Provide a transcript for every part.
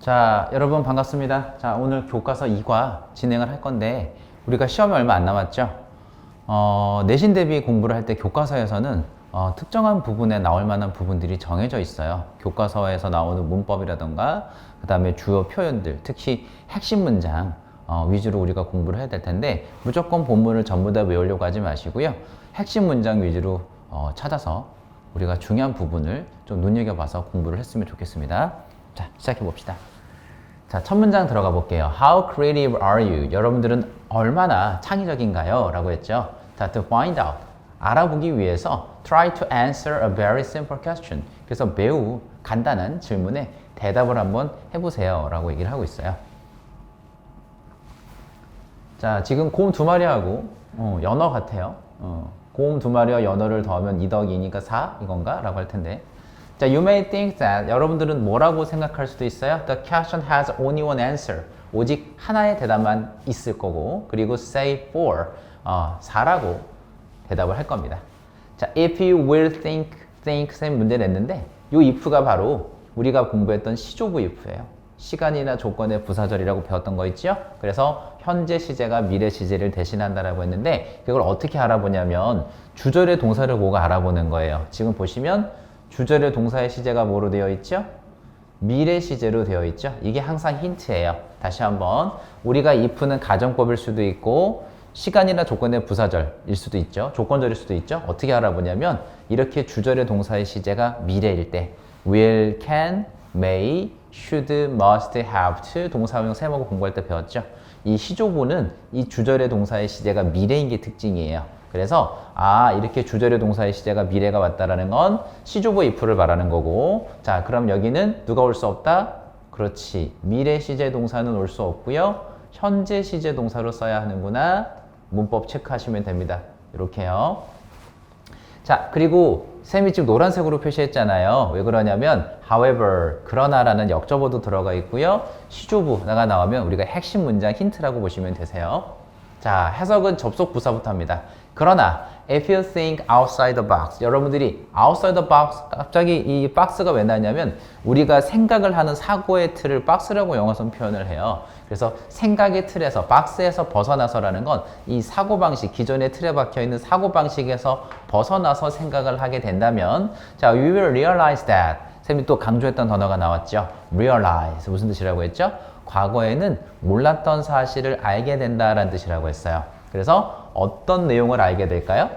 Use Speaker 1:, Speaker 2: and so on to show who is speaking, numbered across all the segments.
Speaker 1: 자, 여러분 반갑습니다. 자, 오늘 교과서 2과 진행을 할 건데 우리가 시험이 얼마 안 남았죠? 내신 대비 공부를 할 때 교과서에서는 특정한 부분에 나올 만한 부분들이 정해져 있어요. 교과서에서 나오는 문법이라던가 그 다음에 주요 표현들, 특히 핵심 문장 위주로 우리가 공부를 해야 될 텐데 무조건 본문을 전부 다 외우려고 하지 마시고요. 핵심 문장 위주로 찾아서 우리가 중요한 부분을 좀 눈여겨봐서 공부를 했으면 좋겠습니다. 자, 시작해 봅시다. 자, 첫 문장 들어가 볼게요. How creative are you? 여러분들은 얼마나 창의적인가요? 라고 했죠. 자, to find out. 알아보기 위해서 try to answer a very simple question. 그래서 매우 간단한 질문에 대답을 한번 해보세요. 라고 얘기를 하고 있어요. 자, 지금 곰 두 마리하고 연어 같아요. 곰 두 마리와 연어를 더하면 2 더하기 2니까 4 이건가? 라고 할 텐데 자, you may think that 여러분들은 뭐라고 생각할 수도 있어요. The question has only one answer. 오직 하나의 대답만 있을 거고 그리고 say for 4라고 대답을 할 겁니다. 자, if you will think 쌤 문제 냈는데 이 if가 바로 우리가 공부했던 시조부 if예요. 시간이나 조건의 부사절이라고 배웠던 거 있죠? 그래서 현재 시제가 미래 시제를 대신한다라고 했는데 그걸 어떻게 알아보냐면 주절의 동사를 보고 알아보는 거예요. 지금 보시면 주절의 동사의 시제가 뭐로 되어 있죠? 미래 시제로 되어 있죠? 이게 항상 힌트예요. 다시 한번 우리가 if는 가정법일 수도 있고 시간이나 조건의 부사절일 수도 있죠. 조건절일 수도 있죠. 어떻게 알아보냐면 이렇게 주절의 동사의 시제가 미래일 때 will, can, may, should, must, have to 동사용 세모고 공부할 때 배웠죠. 이 시조부는 이 주절의 동사의 시제가 미래인 게 특징이에요. 그래서 이렇게 주절의 동사의 시제가 미래가 왔다라는 건 시조부 if를 말하는 거고 자, 그럼 여기는 누가 올 수 없다? 그렇지. 미래 시제 동사는 올 수 없고요. 현재 시제 동사로 써야 하는구나. 문법 체크하시면 됩니다. 이렇게요. 자, 그리고 쌤이 지금 노란색으로 표시했잖아요. 왜 그러냐면 however, 그러나라는 역접어도 들어가 있고요. 시조부가 나오면 우리가 핵심 문장 힌트라고 보시면 되세요. 자, 해석은 접속 부사부터 합니다. 그러나 if you think outside the box 여러분들이 outside the box 갑자기 이 박스가 왜 나냐면 우리가 생각을 하는 사고의 틀을 박스라고 영어선 표현을 해요. 그래서 생각의 틀에서 박스에서 벗어나서라는 건 이 사고방식 기존의 틀에 박혀있는 사고방식에서 벗어나서 생각을 하게 된다면 자, we will realize that 쌤이 또 강조했던 단어가 나왔죠. realize 무슨 뜻이라고 했죠? 과거에는 몰랐던 사실을 알게 된다라는 뜻이라고 했어요. 그래서 어떤 내용을 알게 될까요?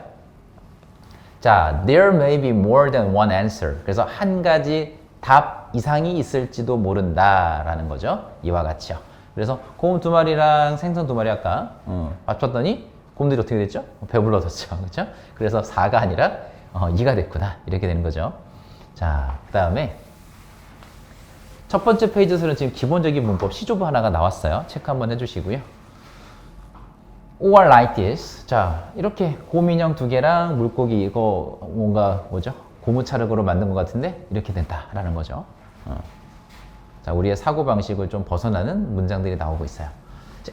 Speaker 1: 자, there may be more than one answer. 그래서 한 가지 답 이상이 있을지도 모른다라는 거죠. 이와 같이요. 그래서 곰 두 마리랑 생선 두 마리 아까 맞췄더니 곰들이 어떻게 됐죠? 배불러졌죠. 그렇죠? 그래서 4가 아니라 2가 됐구나. 이렇게 되는 거죠. 자, 그 다음에 첫 번째 페이지에서는 지금 기본적인 문법 시조부 하나가 나왔어요. 체크 한번 해주시고요. or like this. 자, 이렇게 곰 인형 두 개랑 물고기 이거 뭔가 뭐죠? 고무차력으로 만든 것 같은데 이렇게 된다라는 거죠. 자, 우리의 사고방식을 좀 벗어나는 문장들이 나오고 있어요.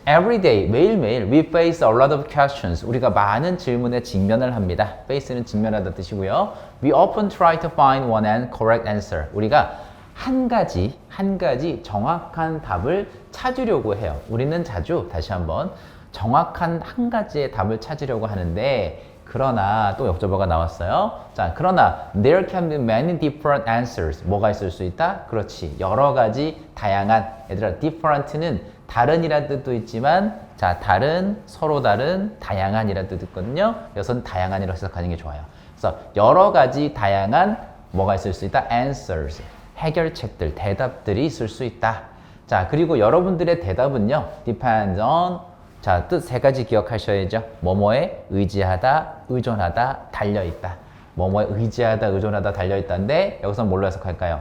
Speaker 1: Every day, 매일매일 we face a lot of questions. 우리가 많은 질문에 직면을 합니다. face는 직면하다 뜻이고요. We often try to find one and correct answer. 우리가 한 가지 정확한 답을 찾으려고 해요. 우리는 자주 다시 한번 정확한 한 가지의 답을 찾으려고 하는데 그러나 또 역접어가 나왔어요. 자, 그러나 there can be many different answers. 뭐가 있을 수 있다? 그렇지. 여러 가지 다양한 얘들아 different는 다른이라는 뜻도 있지만 자, 다른, 서로 다른, 다양한이라는 뜻도 있거든요. 여기서는 다양한이라고 해석하는 게 좋아요. 그래서 여러 가지 다양한 뭐가 있을 수 있다? answers. 해결책들, 대답들이 있을 수 있다. 자, 그리고 여러분들의 대답은요. depends on 자, 뜻 세 가지 기억하셔야죠. 뭐뭐에 의지하다, 의존하다, 달려있다. 뭐뭐에 의지하다, 의존하다, 달려있다인데 여기서 뭘로 해석할까요?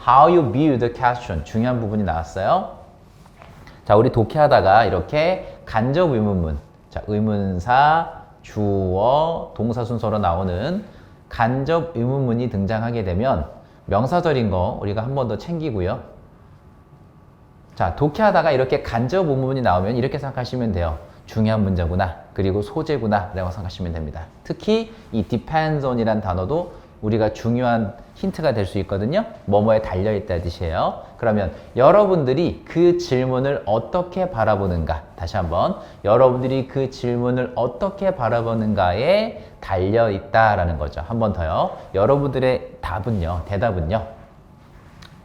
Speaker 1: How you view the question. 중요한 부분이 나왔어요. 자, 우리 독해하다가 이렇게 간접 의문문, 자, 의문사, 주어, 동사 순서로 나오는 간접 의문문이 등장하게 되면 명사절인 거 우리가 한 번 더 챙기고요. 자, 독해하다가 이렇게 간접 의문문이 나오면 이렇게 생각하시면 돼요. 중요한 문제구나. 그리고 소재구나. 라고 생각하시면 됩니다. 특히 이 depends on이라는 단어도 우리가 중요한 힌트가 될 수 있거든요. 뭐뭐에 달려있다 뜻이에요. 그러면 여러분들이 그 질문을 어떻게 바라보는가, 다시 한번 여러분들이 그 질문을 어떻게 바라보는가에 달려있다라는 거죠. 한 번 더요. 여러분들의 답은요, 대답은요,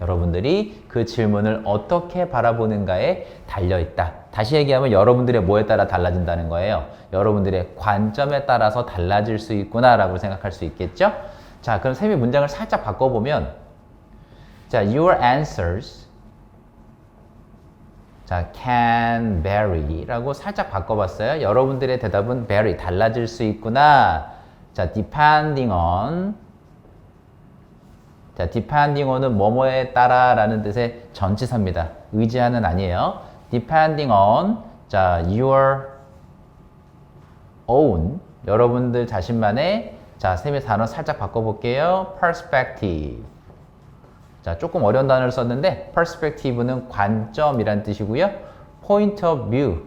Speaker 1: 여러분들이 그 질문을 어떻게 바라보는가에 달려있다. 다시 얘기하면 여러분들의 뭐에 따라 달라진다는 거예요. 여러분들의 관점에 따라서 달라질 수 있구나 라고 생각할 수 있겠죠? 자, 그럼 쌤이 문장을 살짝 바꿔보면, 자, your answers, 자, can vary 라고 살짝 바꿔봤어요. 여러분들의 대답은 vary, 달라질 수 있구나. 자, depending on, 자, depending on은 뭐뭐에 따라 라는 뜻의 전치사입니다. 의지하는 아니에요. depending on, 자, your own, 여러분들 자신만의, 자, 쌤의 단어 살짝 바꿔볼게요. perspective. 자, 조금 어려운 단어를 썼는데 perspective는 관점이란 뜻이고요. point of view,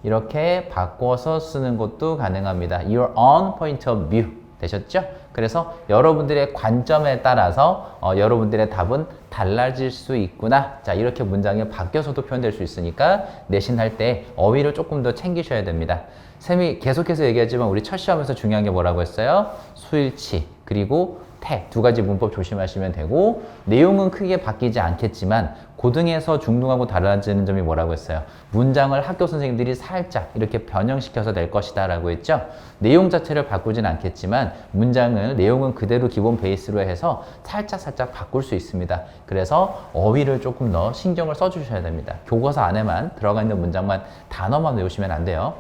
Speaker 1: 이렇게 바꿔서 쓰는 것도 가능합니다. your own point of view 되셨죠? 그래서 여러분들의 관점에 따라서 여러분들의 답은 달라질 수 있구나. 자, 이렇게 문장이 바뀌어서도 표현될 수 있으니까 내신할 때 어휘를 조금 더 챙기셔야 됩니다. 쌤이 계속해서 얘기하지만 우리 첫 시험에서 중요한 게 뭐라고 했어요? 수일치, 그리고 태, 두 가지 문법 조심하시면 되고, 내용은 크게 바뀌지 않겠지만 고등에서 중등하고 달라지는 점이 뭐라고 했어요? 문장을 학교 선생님들이 살짝 이렇게 변형시켜서 낼 것이다 라고 했죠. 내용 자체를 바꾸진 않겠지만 문장을, 내용은 그대로 기본 베이스로 해서 살짝 바꿀 수 있습니다. 그래서 어휘를 조금 더 신경을 써주셔야 됩니다. 교과서 안에만 들어가 있는 문장만, 단어만 외우시면 안 돼요.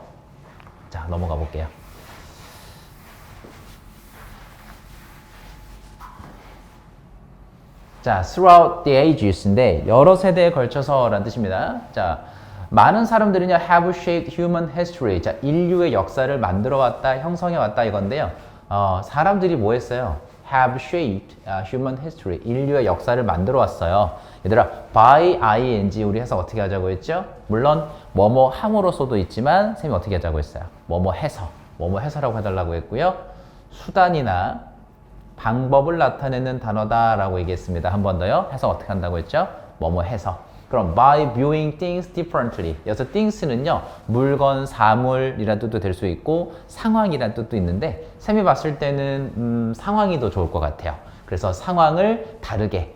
Speaker 1: 자, 넘어가 볼게요. 자, throughout the ages인데 여러 세대에 걸쳐서 라는 뜻입니다. 자, 많은 사람들은요, have shaped human history. 자, 인류의 역사를 만들어 왔다, 형성해 왔다 이건데요. 사람들이 뭐 했어요? have shaped human history. 인류의 역사를 만들어 왔어요. 얘들아, by ing 우리 해석 어떻게 하자고 했죠? 물론 뭐뭐 함으로써도 있지만 쌤이 어떻게 하자고 했어요? 뭐뭐 해서라고 해달라고 했고요. 수단이나 방법을 나타내는 단어다라고 얘기했습니다. 한 번 더요. 해석 어떻게 한다고 했죠? 뭐뭐 해서. 그럼 by viewing things differently. 여기서 things는요, 물건, 사물이라는 뜻도 될 수 있고 상황이라는 뜻도 있는데 쌤이 봤을 때는 상황이 더 좋을 것 같아요. 그래서 상황을 다르게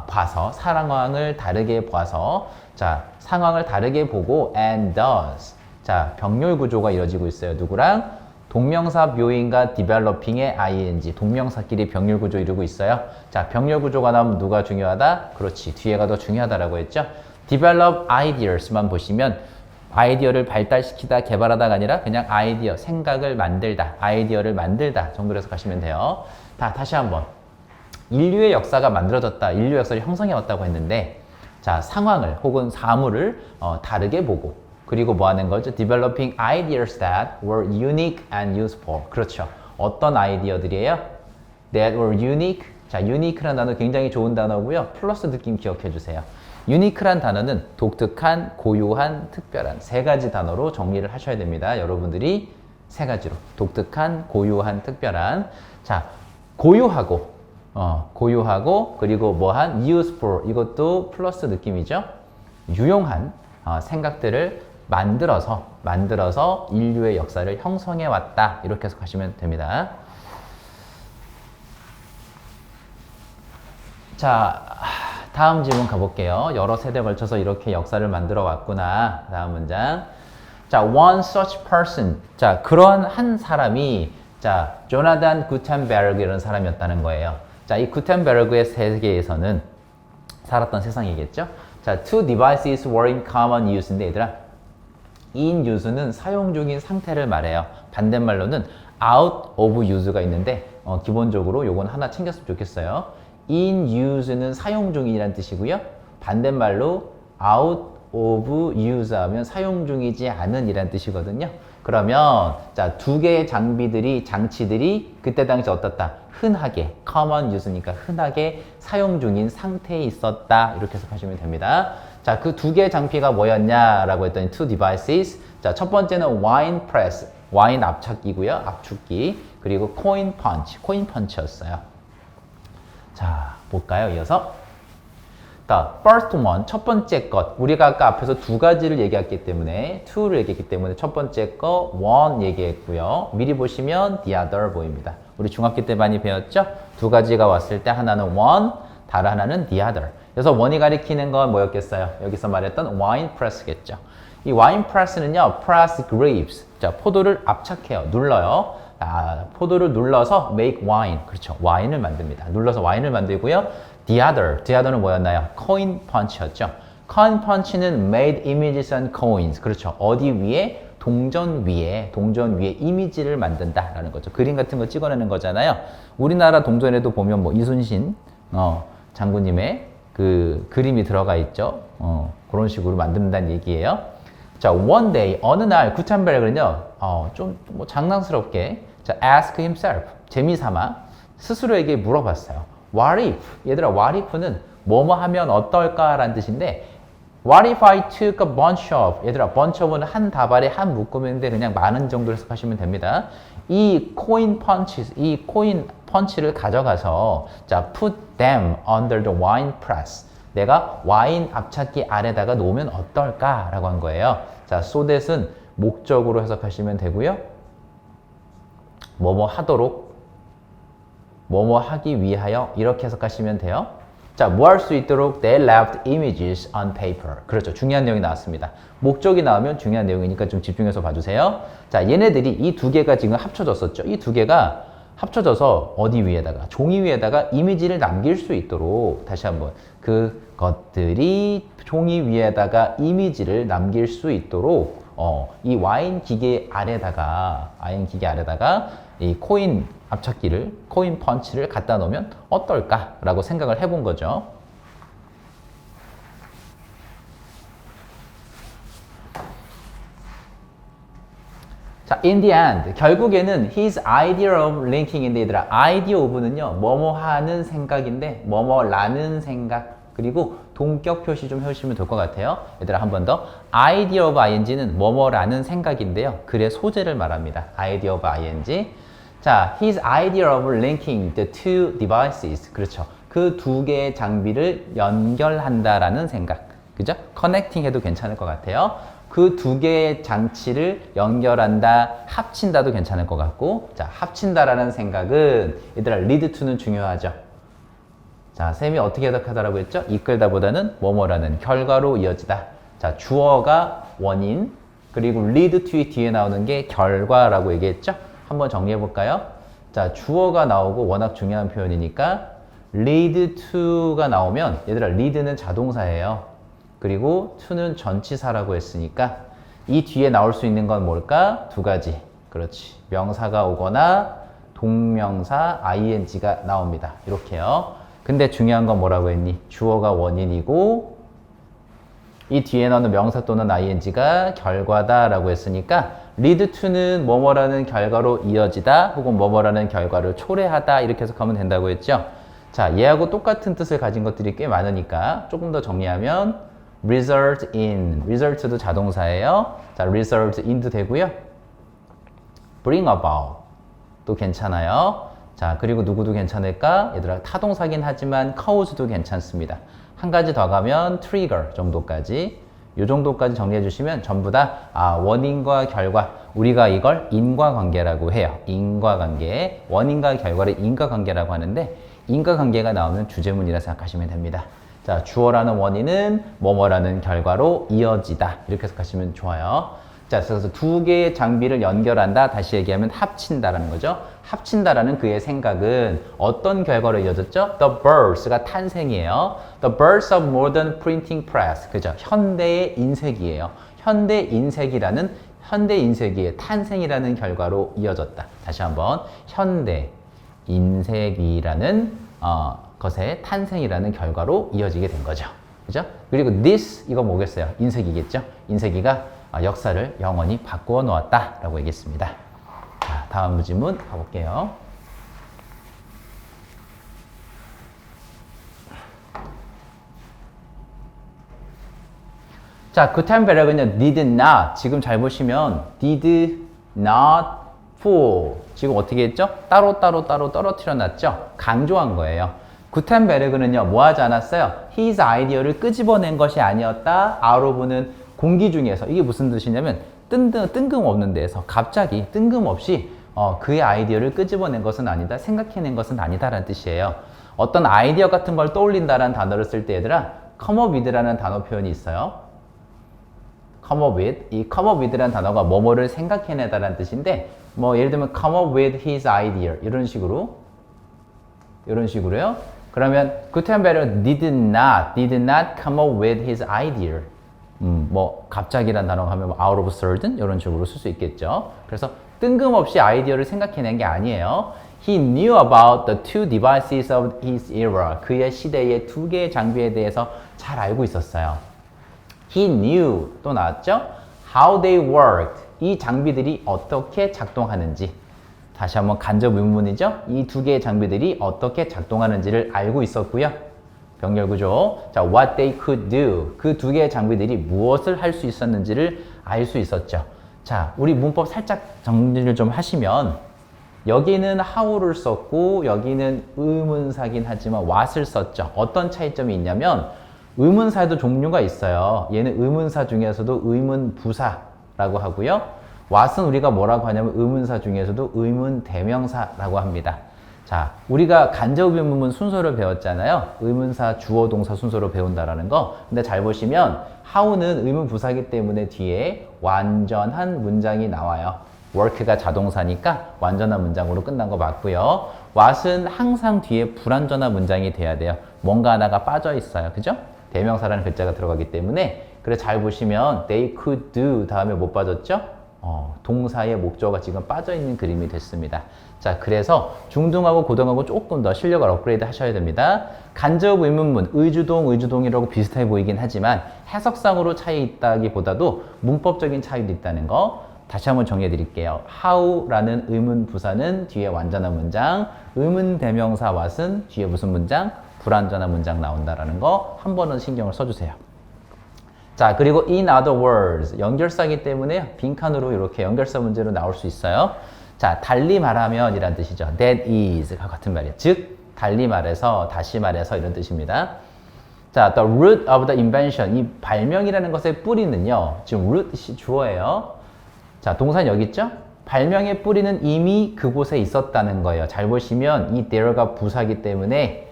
Speaker 1: 봐서, 상황을 다르게 봐서, 자, 상황을 다르게 보고 and does. 자, 병렬 구조가 이루어지고 있어요. 누구랑? 동명사 묘인과 developing의 ing, 동명사끼리 병렬 구조 이루고 있어요. 자, 병렬 구조가 나오면 누가 중요하다? 그렇지, 뒤에가 더 중요하다라고 했죠. develop ideas만 보시면 아이디어를 발달시키다, 개발하다가 아니라 그냥 아이디어, 생각을 만들다, 아이디어를 만들다 정도로 해서 가시면 돼요. 다시 한번. 인류의 역사가 만들어졌다, 인류 역사를 형성해 왔다고 했는데, 자, 상황을 혹은 사물을 다르게 보고, 그리고 뭐 하는 거죠? Developing ideas that were unique and useful. 그렇죠. 어떤 아이디어들이에요? That were unique. 자, unique란 단어 굉장히 좋은 단어고요. 플러스 느낌 기억해 주세요. unique란 단어는 독특한, 고유한, 특별한 세 가지 단어로 정리를 하셔야 됩니다. 여러분들이 세 가지로. 독특한, 고유한, 특별한. 자, 고유하고, 그리고 뭐한? useful. 이것도 플러스 느낌이죠. 유용한 생각들을 만들어서 인류의 역사를 형성해 왔다. 이렇게 해서 가시면 됩니다. 자, 다음 질문 가볼게요. 여러 세대에 걸쳐서 이렇게 역사를 만들어 왔구나. 다음 문장. 자, one such person. 자, 그런 한 사람이, 자, 조나단 구텐베르그라는 사람이었다는 거예요. 자, 이 구텐베르그의 세계에서는 살았던 세상이겠죠? 자, two devices were in common use인데 얘들아, in use는 사용 중인 상태를 말해요. 반대말로는 out of use가 있는데 기본적으로 요건 하나 챙겼으면 좋겠어요. in use는 사용 중이라는 뜻이고요. 반대말로 out of use 하면 사용 중이지 않은 이라는 뜻이거든요. 그러면 자, 두 개의 장치들이 그때 당시 어떻다? 흔하게, common use니까 흔하게 사용 중인 상태에 있었다. 이렇게 해석하시면 됩니다. 자, 그 두 개의 장비가 뭐였냐라고 했더니 two devices. 자, 첫 번째는 wine press. 와인 압착기고요. 압축기. 그리고 코인 펀치. 코인 펀치였어요. 자, 볼까요? 이어서. The first one, 첫 번째 것. 우리가 아까 앞에서 두 가지를 얘기했기 때문에, two를 얘기했기 때문에 첫 번째 거, one 얘기했고요. 미리 보시면 the other 보입니다. 우리 중학교 때 많이 배웠죠? 두 가지가 왔을 때 하나는 one, 다른 하나는 the other. 그래서 one이 가리키는 건 뭐였겠어요? 여기서 말했던 wine press겠죠. 이 wine press는요, press grapes. 자, 포도를 압착해요. 눌러요. 포도를 눌러서 make wine. 그렇죠. 와인을 만듭니다. 눌러서 와인을 만들고요. The other는 뭐였나요? coin punch였죠. coin punch는 made images on coins. 그렇죠. 어디 위에? 동전 위에 이미지를 만든다라는 거죠. 그림 같은 거 찍어내는 거잖아요. 우리나라 동전에도 보면 뭐 이순신 장군님의 그 그림이 들어가 있죠. 그런 식으로 만든다는 얘기예요. 자, one day 어느 날 구텐베르그는요, 좀 뭐 장난스럽게 자, ask himself 재미삼아 스스로에게 물어봤어요. What if? 얘들아, what if는 뭐뭐 하면 어떨까라는 뜻인데, what if I took a bunch of? 얘들아, bunch of는 한 다발에 한 묶음인데 그냥 많은 정도로 해석하시면 됩니다. 이 코인 펀치를 가져가서 자, put them under the wine press. 내가 와인 압착기 아래다가 놓으면 어떨까라고 한 거예요. 자, so that은 목적으로 해석하시면 되고요. 뭐뭐 하도록, 뭐뭐 하기 위하여 이렇게 해석하시면 돼요. 자, 뭐 할 수 있도록 they left images on paper. 그렇죠. 중요한 내용이 나왔습니다. 목적이 나오면 중요한 내용이니까 좀 집중해서 봐주세요. 자, 얘네들이 이 두 개가 지금 합쳐졌었죠. 이 두 개가 합쳐져서 어디 위에다가 종이 위에다가 이미지를 남길 수 있도록 다시 한번 그것들이 종이 위에다가 이미지를 남길 수 있도록 이 와인 기계 아래다가 이 코인 압착기를 코인 펀치를 갖다 놓으면 어떨까라고 생각을 해본 거죠. 자, in the end, 결국에는 his idea of linking인데 얘들아, idea of는요, 뭐뭐 하는 생각인데, 뭐뭐라는 생각, 그리고 동격 표시 좀 해주시면 될 것 같아요. 얘들아, 한 번 더. idea of ing는 뭐뭐라는 생각인데요. 글의 소재를 말합니다. idea of ing. 자, his idea of linking the two devices. 그렇죠. 그 두 개의 장비를 연결한다라는 생각. 그죠? connecting 해도 괜찮을 것 같아요. 그 두 개의 장치를 연결한다, 합친다도 괜찮을 것 같고, 자, 합친다라는 생각은 얘들아, lead to는 중요하죠. 자, 쌤이 어떻게 해석하다라고 했죠? 이끌다보다는 뭐뭐라는 결과로 이어지다. 자, 주어가 원인, 그리고 lead to의 뒤에 나오는 게 결과라고 얘기했죠? 한번 정리해 볼까요? 자, 주어가 나오고 워낙 중요한 표현이니까 lead to가 나오면 얘들아, lead는 자동사예요. 그리고 to는 전치사라고 했으니까 이 뒤에 나올 수 있는 건 뭘까? 두 가지. 그렇지. 명사가 오거나 동명사 ing가 나옵니다. 이렇게요. 근데 중요한 건 뭐라고 했니? 주어가 원인이고 이 뒤에 나오는 명사 또는 ing가 결과다라고 했으니까 lead to는 뭐뭐라는 결과로 이어지다 혹은 뭐뭐라는 결과를 초래하다 이렇게 해석하면 된다고 했죠. 자, 얘하고 똑같은 뜻을 가진 것들이 꽤 많으니까 조금 더 정리하면 result in, result도 자동사예요. 자, result in도 되고요. bring about 도 괜찮아요. 자, 그리고 누구도 괜찮을까? 얘들아, 타동사긴 하지만 cause도 괜찮습니다. 한 가지 더 가면 trigger 정도까지, 이 정도까지 정리해 주시면 전부 다 원인과 결과, 우리가 이걸 인과관계라고 해요. 인과관계, 원인과 결과를 인과관계라고 하는데 인과관계가 나오면 주제문이라 생각하시면 됩니다. 자, 주어라는 원인은 뭐뭐라는 결과로 이어지다. 이렇게 해석하시면 좋아요. 자, 그래서 두 개의 장비를 연결한다. 다시 얘기하면 합친다라는 거죠. 합친다라는 그의 생각은 어떤 결과로 이어졌죠? The birth가 탄생이에요. The birth of modern printing press. 그죠? 현대의 인쇄기예요. 현대 인쇄기의 탄생이라는 결과로 이어졌다. 다시 한번 현대 인쇄기라는 것의 탄생이라는 결과로 이어지게 된 거죠. 그죠? 그리고 this, 이거 뭐겠어요? 인쇄기겠죠? 인쇄기가 역사를 영원히 바꾸어 놓았다라고 얘기했습니다. 자, 다음 질문 가볼게요. 자, 구텐베르그는 did not, 지금 잘 보시면 did not full. 지금 어떻게 했죠? 따로 떨어뜨려 놨죠? 강조한 거예요. 구텐베르그는요, 뭐 하지 않았어요? his 아이디어를 끄집어낸 것이 아니었다. out of는 공기 중에서. 이게 무슨 뜻이냐면, 뜬금없는 데에서 갑자기 뜬금없이 그의 아이디어를 끄집어낸 것은 아니다. 생각해낸 것은 아니다라는 뜻이에요. 어떤 아이디어 같은 걸 떠올린다라는 단어를 쓸 때 얘들아, come up with라는 단어 표현이 있어요. come up with. 이 come up with라는 단어가 뭐뭐를 생각해내다라는 뜻인데, 뭐 예를 들면 come up with his idea 이런 식으로요. 그러면 구텐베르그 did not come up with his idea. 뭐 갑자기란 단어가 하면 out of sudden 이런 식으로 쓸 수 있겠죠. 그래서 뜬금없이 아이디어를 생각해낸 게 아니에요. He knew about the two devices of his era. 그의 시대의 두 개의 장비에 대해서 잘 알고 있었어요. He knew 또 나왔죠? How they worked. 이 장비들이 어떻게 작동하는지. 다시 한번 간접 의문문이죠? 이 두 개의 장비들이 어떻게 작동하는지를 알고 있었고요. 병렬 구조. 자, what they could do. 그 두 개의 장비들이 무엇을 할 수 있었는지를 알 수 있었죠. 자, 우리 문법 살짝 정리를 좀 하시면 여기는 how를 썼고 여기는 의문사긴 하지만 what을 썼죠. 어떤 차이점이 있냐면 의문사에도 종류가 있어요. 얘는 의문사 중에서도 의문부사라고 하고요. what은 우리가 뭐라고 하냐면 의문사 중에서도 의문대명사라고 합니다. 자, 우리가 간접 의문문 순서를 배웠잖아요. 의문사, 주어, 동사 순서로 배운다라는 거. 근데 잘 보시면 how는 의문부사이기 때문에 뒤에 완전한 문장이 나와요. work가 자동사니까 완전한 문장으로 끝난 거 맞고요. what은 항상 뒤에 불완전한 문장이 돼야 돼요. 뭔가 하나가 빠져 있어요. 그죠? 대명사라는 글자가 들어가기 때문에. 그래서 잘 보시면 they could do 다음에 못 빠졌죠? 동사의 목적어가 지금 빠져있는 그림이 됐습니다. 자, 그래서 중등하고 고등하고 조금 더 실력을 업그레이드 하셔야 됩니다. 간접 의문문, 의주동이라고 비슷해 보이긴 하지만 해석상으로 차이 있다기보다도 문법적인 차이도 있다는 거 다시 한번 정리해 드릴게요. how라는 의문 부사는 뒤에 완전한 문장, 의문 대명사 what은 뒤에 무슨 문장? 불완전한 문장 나온다라는 거 한 번은 신경을 써주세요. 자, 그리고 in other words, 연결사이기 때문에 빈칸으로 이렇게 연결사 문제로 나올 수 있어요. 자, 달리 말하면 이란 뜻이죠. That is가 같은 말이에요. 즉, 달리 말해서, 다시 말해서 이런 뜻입니다. 자, the root of the invention, 이 발명이라는 것의 뿌리는요. 지금 root이 주어예요. 자, 동사는 여기 있죠? 발명의 뿌리는 이미 그곳에 있었다는 거예요. 잘 보시면 이 there가 부사기 때문에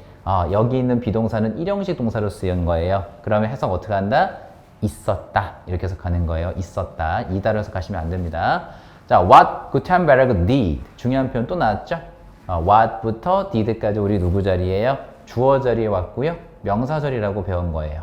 Speaker 1: 여기 있는 비동사는 일형식 동사로 쓰인 거예요. 그러면 해석 어떻게 한다? 있었다. 이렇게 해석하는 거예요. 있었다. 이다로 해석하시면 안 됩니다. 자, what Gutenberg did. 중요한 표현 또 나왔죠? what부터 did까지 우리 누구 자리예요? 주어 자리에 왔고요. 명사 자리라고 배운 거예요.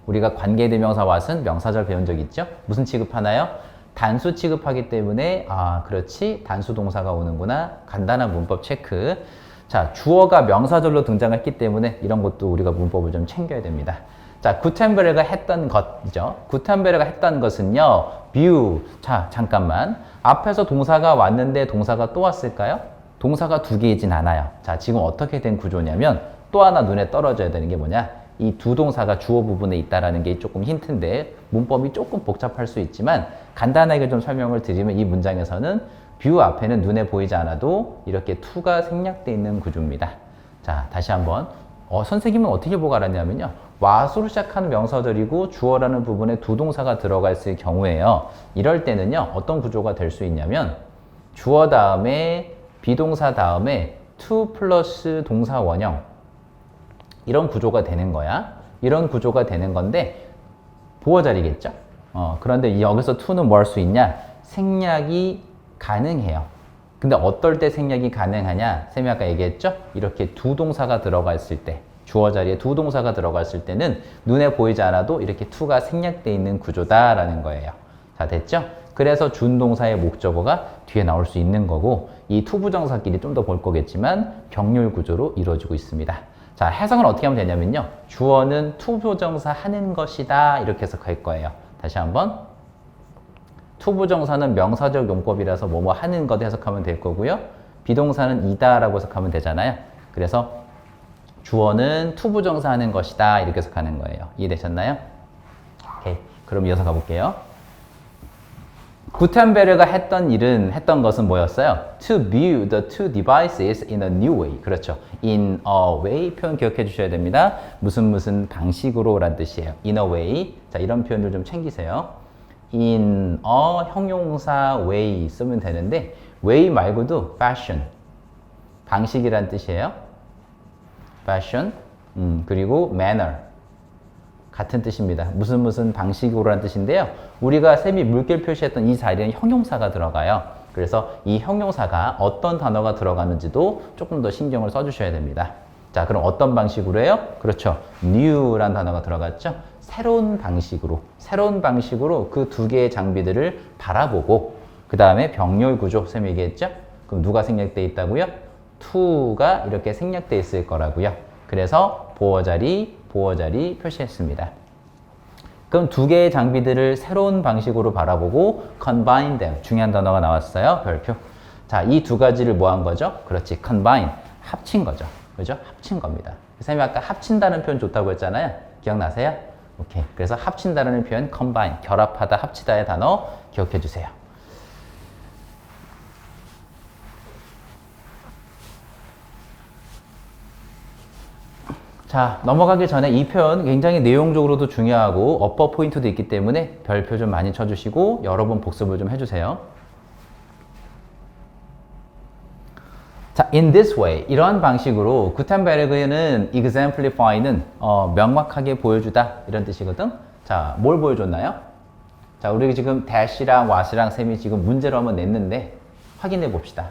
Speaker 1: 우리가 관계대명사 what은 명사절 배운 적 있죠? 무슨 취급하나요? 단수 취급하기 때문에 그렇지. 단수 동사가 오는구나. 간단한 문법 체크. 자, 주어가 명사절로 등장했기 때문에 이런 것도 우리가 문법을 좀 챙겨야 됩니다. 자, 구텐베르가 했던 것이죠. 구텐베르가 했던 것은요. view. 자, 잠깐만. 앞에서 동사가 왔는데 동사가 또 왔을까요? 동사가 두 개이진 않아요. 자, 지금 어떻게 된 구조냐면 또 하나 눈에 떨어져야 되는 게 뭐냐? 이 두 동사가 주어 부분에 있다라는 게 조금 힌트인데 문법이 조금 복잡할 수 있지만 간단하게 좀 설명을 드리면 이 문장에서는 view 앞에는 눈에 보이지 않아도 이렇게 to가 생략되어 있는 구조입니다. 자, 다시 한번. 선생님은 어떻게 보고 알았냐면요. what으로 시작하는 명사들이고 주어라는 부분에 두 동사가 들어가 있을 경우에요. 이럴 때는요. 어떤 구조가 될 수 있냐면 주어 다음에 비동사 다음에 to 플러스 동사 원형 이런 구조가 되는 거야. 이런 구조가 되는 건데 보어 자리겠죠? 그런데 여기서 to는 뭐 할 수 있냐? 생략이 가능해요. 근데 어떨 때 생략이 가능하냐? 쌤이 아까 얘기했죠? 이렇게 두 동사가 들어가 있을 때 주어 자리에 두 동사가 들어가 있을 때는 눈에 보이지 않아도 이렇게 to가 생략되어 있는 구조다라는 거예요. 자, 됐죠? 그래서 준동사의 목적어가 뒤에 나올 수 있는 거고 이 to 부정사끼리 좀 더 볼 거겠지만 병렬 구조로 이루어지고 있습니다. 자, 해석은 어떻게 하면 되냐면요. 주어는 to 부정사 하는 것이다 이렇게 해석할 거예요. 다시 한번. to 부정사는 명사적 용법이라서 뭐뭐 하는 것 해석하면 될 거고요. 비동사는 이다라고 해석하면 되잖아요. 그래서 주어는 to 부정사 하는 것이다 이렇게 해석하는 거예요. 이해되셨나요? 오케이. 그럼 이어서 가볼게요. 구텐베르가 했던 것은 뭐였어요? To view the two devices in a new way. 그렇죠. In a way 표현 기억해 주셔야 됩니다. 무슨 방식으로 라는 뜻이에요. In a way. 자, 이런 표현들 좀 챙기세요. In a 형용사 way 쓰면 되는데 way 말고도 fashion. 방식이란 뜻이에요. fashion. 그리고 manner. 같은 뜻입니다. 무슨 방식으로라는 뜻인데요. 우리가 쌤이 물결 표시했던 이 자리에는 형용사가 들어가요. 그래서 이 형용사가 어떤 단어가 들어가는지도 조금 더 신경을 써주셔야 됩니다. 자, 그럼 어떤 방식으로 해요? 그렇죠. new라는 단어가 들어갔죠. 새로운 방식으로 그 두 개의 장비들을 바라보고 그 다음에 병렬 구조, 쌤이 얘기했죠. 그럼 누가 생략돼 있다고요? to가 이렇게 생략돼 있을 거라고요. 그래서 보어 자리 표시했습니다. 그럼 두 개의 장비들을 새로운 방식으로 바라보고 combine them. 중요한 단어가 나왔어요. 별표. 자, 이 두 가지를 뭐 한 거죠? 그렇지. combine. 합친 거죠. 그죠? 합친 겁니다. 선생님이 아까 합친다는 표현 좋다고 했잖아요. 기억나세요? 오케이. 그래서 합친다는 표현 combine. 결합하다, 합치다의 단어 기억해 주세요. 자, 넘어가기 전에 이 표현 굉장히 내용적으로도 중요하고 어퍼 포인트도 있기 때문에 별표 좀 많이 쳐주시고 여러 번 복습을 좀 해주세요. 자, in this way, 이러한 방식으로 구텐베르그는 exemplify는 명확하게 보여주다 이런 뜻이거든. 자, 뭘 보여줬나요? 자, 우리 지금 dash랑 what이랑 쌤이 지금 문제로 한번 냈는데 확인해 봅시다.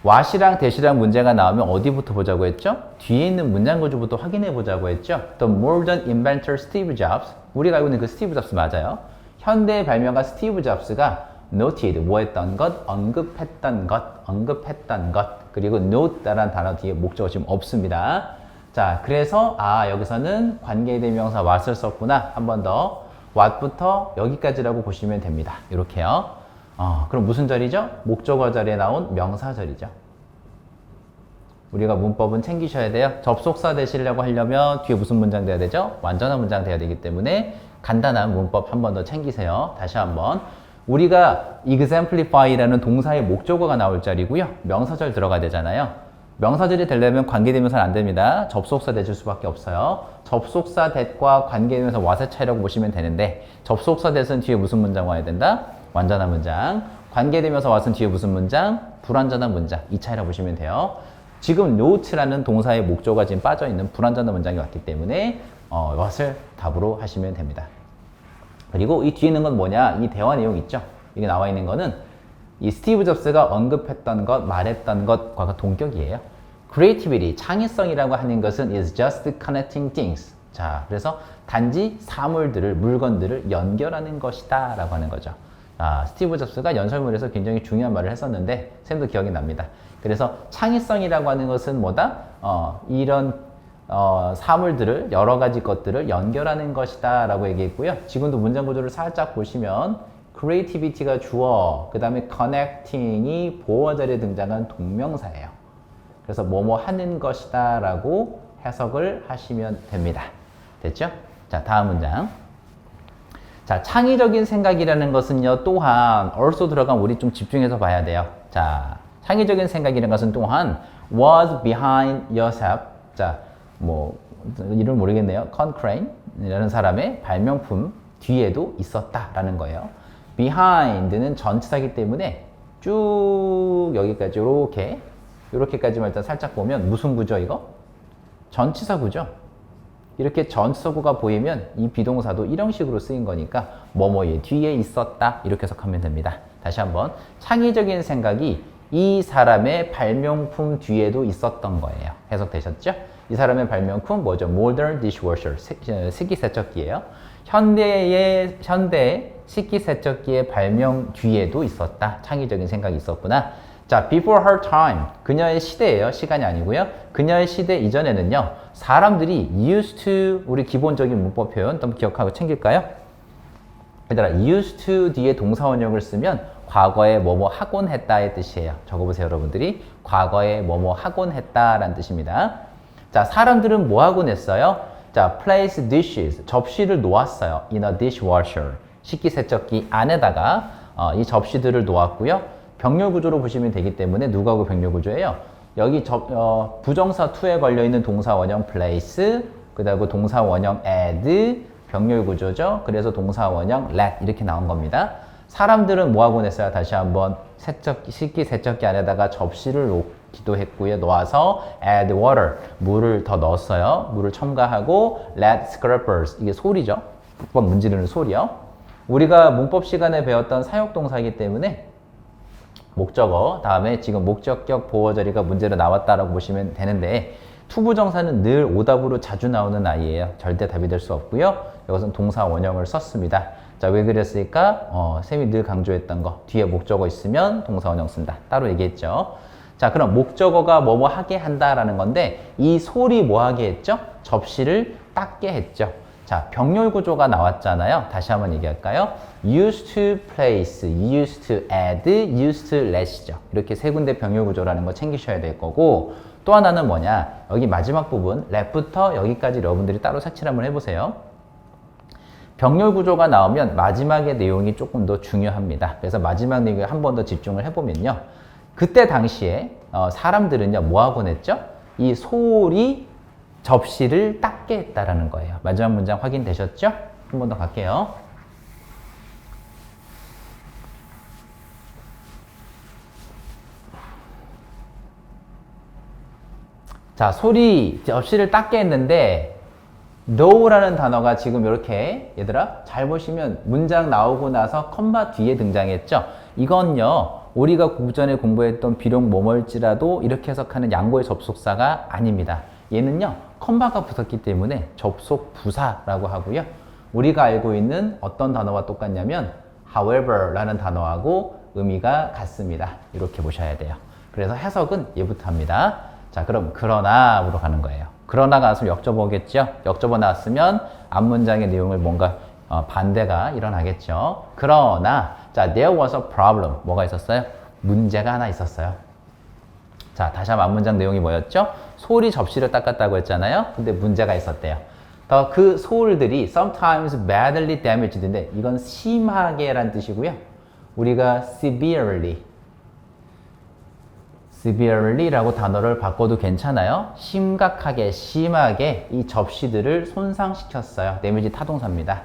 Speaker 1: what이랑 dash랑 문제가 나오면 어디부터 보자고 했죠? 뒤에 있는 문장 구조부터 확인해 보자고 했죠? The modern inventor Steve Jobs. 우리가 알고 있는 그 스티브 잡스 맞아요. 현대의 발명가 스티브 잡스가 noted, 뭐 했던 것, 언급했던 것. 그리고 note라는 단어 뒤에 목적어 지금 없습니다. 자, 그래서 여기서는 관계대명사 what을 썼구나. 한 번 더. what부터 여기까지라고 보시면 됩니다. 이렇게요. 그럼 무슨 절이죠? 목적어 자리에 나온 명사절이죠. 우리가 문법은 챙기셔야 돼요. 접속사 되시려고 하려면 뒤에 무슨 문장 돼야 되죠? 완전한 문장 돼야 되기 때문에 간단한 문법 한 번 더 챙기세요. 다시 한번. 우리가 exemplify라는 동사의 목적어가 나올 자리고요. 명사절 들어가야 되잖아요. 명사절이 되려면 관계대명사는 안 됩니다. 접속사 되실 수밖에 없어요. 접속사 that과 관계대명사 what의 차이라고 보시면 되는데 접속사 that은 뒤에 무슨 문장 와야 된다? 완전한 문장. 관계되면서 what은 뒤에 무슨 문장? 불완전한 문장. 이 차이라고 보시면 돼요. 지금 note라는 동사의 목조가 지금 빠져있는 불완전한 문장이 왔기 때문에 what을 답으로 하시면 됩니다. 그리고 이 뒤에 있는 건 뭐냐? 이 대화 내용 있죠? 이게 나와 있는 거는 이 스티브 잡스가 언급했던 것, 말했던 것과 동격이에요. creativity, 창의성이라고 하는 것은 is just connecting things. 자, 그래서 단지 사물들을, 물건들을 연결하는 것이다 라고 하는 거죠. 스티브 잡스가 연설문에서 굉장히 중요한 말을 했었는데 쌤도 기억이 납니다. 그래서 창의성이라고 하는 것은 뭐다? 이런 사물들을, 여러 가지 것들을 연결하는 것이다 라고 얘기했고요. 지금도 문장 구조를 살짝 보시면 creativity가 주어, 그 다음에 connecting이 보어 자리에 등장한 동명사예요. 그래서 뭐뭐 하는 것이다 라고 해석을 하시면 됩니다. 됐죠? 자, 다음 문장. 자, 창의적인 생각이라는 것은요, 또한 also 들어간 우리 좀 집중해서 봐야 돼요. 자, 창의적인 생각이라는 것은 또한 was behind yourself. 자, 뭐 이름 모르겠네요. Concrane이라는 사람의 발명품 뒤에도 있었다라는 거예요. behind는 전치사이기 때문에 쭉 여기까지 이렇게까지만 일단 살짝 보면 무슨 구조 이거? 전치사 구조. 이렇게 전치사구가 보이면 이 비동사도 이런 식으로 쓰인 거니까 뭐뭐의 뒤에 있었다 이렇게 해석하면 됩니다. 다시 한번 창의적인 생각이 이 사람의 발명품 뒤에도 있었던 거예요. 해석되셨죠? 이 사람의 발명품 뭐죠? Modern dishwasher, 식기세척기예요. 현대 식기세척기의 발명 뒤에도 있었다. 창의적인 생각이 있었구나. 자, before her time, 그녀의 시대예요. 시간이 아니고요. 그녀의 시대 이전에는요, 사람들이 used to, 우리 기본적인 문법 표현 한번 기억하고 챙길까요? 얘들아, used to 뒤에 동사원형을 쓰면 과거에 뭐뭐 하곤 했다의 뜻이에요. 적어보세요, 여러분들이. 과거에 뭐뭐 하곤 했다라는 뜻입니다. 자, 사람들은 뭐 하곤 했어요? 자, place dishes, 접시를 놓았어요. in a dishwasher, 식기세척기 안에다가 이 접시들을 놓았고요. 병렬 구조로 보시면 되기 때문에 누구하고 병렬 구조예요? 여기 부정사 to에 걸려있는 동사 원형 place, 그 다음에 동사 원형 add, 병렬 구조죠. 그래서 동사 원형 let 이렇게 나온 겁니다. 사람들은 뭐하고 냈어요? 다시 한번 식기 세척기 안에다가 접시를 놓기도 했고요. 놓아서 add water, 물을 더 넣었어요. 물을 첨가하고 let scrapers, 이게 소리죠. 북방 문지르는 소리요. 우리가 문법 시간에 배웠던 사역동사이기 때문에 목적어, 다음에 지금 목적격 보어저리가 문제로 나왔다라고 보시면 되는데 투부정사는 늘 오답으로 자주 나오는 아이예요. 절대 답이 될 수 없고요. 이것은 동사 원형을 썼습니다. 자, 왜 그랬을까? 쌤이 늘 강조했던 거. 뒤에 목적어 있으면 동사 원형 쓴다. 따로 얘기했죠. 자, 그럼 목적어가 뭐뭐 하게 한다라는 건데 이 소리 뭐 하게 했죠? 접시를 닦게 했죠. 자, 병렬 구조가 나왔잖아요. 다시 한번 얘기할까요? used to place, used to add, used to let이죠. 이렇게 세 군데 병렬 구조라는 거 챙기셔야 될 거고 또 하나는 뭐냐? 여기 마지막 부분, let부터 여기까지 여러분들이 따로 색칠 한번 해보세요. 병렬 구조가 나오면 마지막의 내용이 조금 더 중요합니다. 그래서 마지막 내용에 한 번 더 집중을 해보면요. 그때 당시에 사람들은요, 뭐 하고 냈죠? 이 소리 접시를 닦게 했다라는 거예요. 마지막 문장 확인되셨죠? 한 번 더 갈게요. 자, 소리 접시를 닦게 했는데 know라는 단어가 지금 이렇게 얘들아 잘 보시면 문장 나오고 나서 컴마 뒤에 등장했죠. 이건요 우리가 그전에 공부했던 비록 뭐뭐일지라도 이렇게 해석하는 양보의 접속사가 아닙니다. 얘는요 컴마가 붙었기 때문에 접속 부사라고 하고요. 우리가 알고 있는 어떤 단어와 똑같냐면 however 라는 단어하고 의미가 같습니다. 이렇게 보셔야 돼요. 그래서 해석은 얘부터 합니다. 자, 그럼 그러나로 가는 거예요. 그러나가 나왔으면 역접어 오겠죠? 역접어 나왔으면 앞문장의 내용을 뭔가 반대가 일어나겠죠. 그러나 자, there was a problem. 뭐가 있었어요? 문제가 하나 있었어요. 자, 다시 한번 앞문장 내용이 뭐였죠? 소리 접시를 닦았다고 했잖아요. 근데 문제가 있었대요. 그 소울들이 sometimes badly damaged인데 이건 심하게란 뜻이고요. 우리가 severely라고 단어를 바꿔도 괜찮아요. 심각하게, 심하게 이 접시들을 손상시켰어요. 데미지 타동사입니다.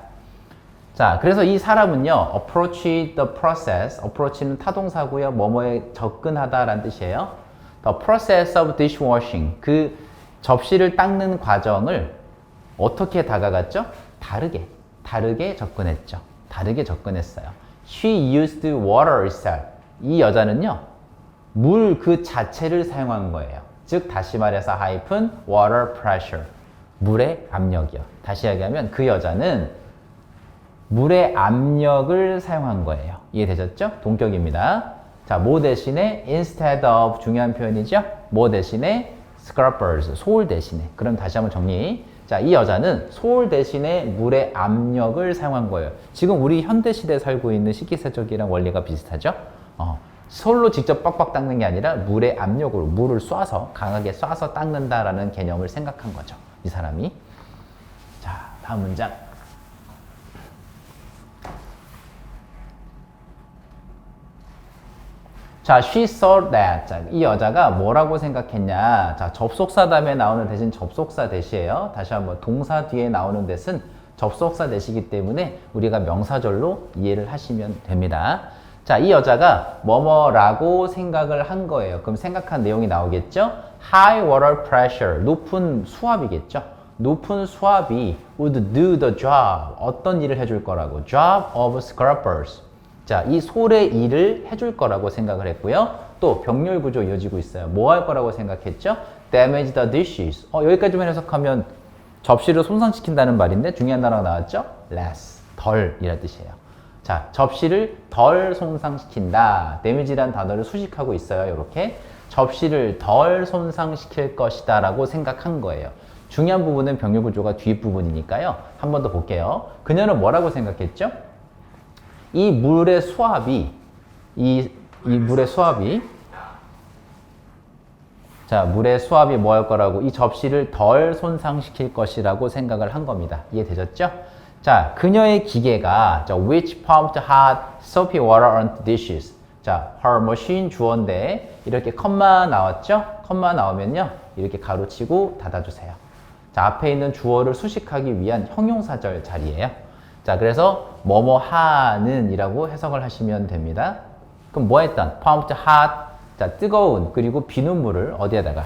Speaker 1: 자, 그래서 이 사람은요, approach the process, approach는 타동사고요. 뭐뭐에 접근하다라는 뜻이에요. The process of dishwashing, 그 접시를 닦는 과정을 어떻게 다가갔죠? 다르게 접근했죠. 다르게 접근했어요. She used water itself. 이 여자는요, 물 그 자체를 사용한 거예요. 즉 다시 말해서 하이픈 water pressure, 물의 압력이요. 다시 얘기하면 그 여자는 물의 압력을 사용한 거예요. 이해되셨죠? 동격입니다. 자, 뭐 대신에 instead of 중요한 표현이죠? 뭐 대신에 scrubbers, 소울 대신에. 그럼 다시 한번 정리. 자, 이 여자는 소울 대신에 물의 압력을 사용한 거예요. 지금 우리 현대시대에 살고 있는 식기세척기랑 원리가 비슷하죠? 솔로 직접 빡빡 닦는 게 아니라 물의 압력으로 물을 쏴서 강하게 쏴서 닦는다라는 개념을 생각한 거죠. 이 사람이. 자, 다음 문장. 자, she thought that. 자, 이 여자가 뭐라고 생각했냐. 자, 접속사 다음에 나오는 대신 접속사 대시예요. 다시 한번 동사 뒤에 나오는 대신 접속사 대시기 때문에 우리가 명사절로 이해를 하시면 됩니다. 자, 이 여자가 뭐뭐라고 생각을 한 거예요. 그럼 생각한 내용이 나오겠죠? High water pressure, 높은 수압이겠죠? 높은 수압이 would do the job, 어떤 일을 해줄 거라고? Job of scrubbers. 자, 이 솔의 일을 해줄 거라고 생각을 했고요. 또 병렬 구조 이어지고 있어요. 뭐 할 거라고 생각했죠? Damage the dishes. 여기까지만 해석하면 접시를 손상시킨다는 말인데 중요한 단어가 나왔죠? Less, 덜이라는 뜻이에요. 자, 접시를 덜 손상시킨다. damage라는 단어를 수식하고 있어요. 이렇게 접시를 덜 손상시킬 것이다 라고 생각한 거예요. 중요한 부분은 병렬 구조가 뒷부분이니까요. 한 번 더 볼게요. 그녀는 뭐라고 생각했죠? 이 물의 수압이 물의 수압이 자, 물의 수압이 뭐 할 거라고? 이 접시를 덜 손상시킬 것이라고 생각을 한 겁니다. 이해되셨죠? 자, 그녀의 기계가 자, which pumped hot soapy water onto dishes. 자, her machine 주어인데 이렇게 컴마 나왔죠? 컴마 나오면요. 이렇게 가로치고 닫아주세요. 자, 앞에 있는 주어를 수식하기 위한 형용사절 자리예요. 자, 그래서 뭐뭐 하는 이라고 해석을 하시면 됩니다. 그럼 뭐 했던? pumped hot. 자, 뜨거운 그리고 비눗물을 어디에다가?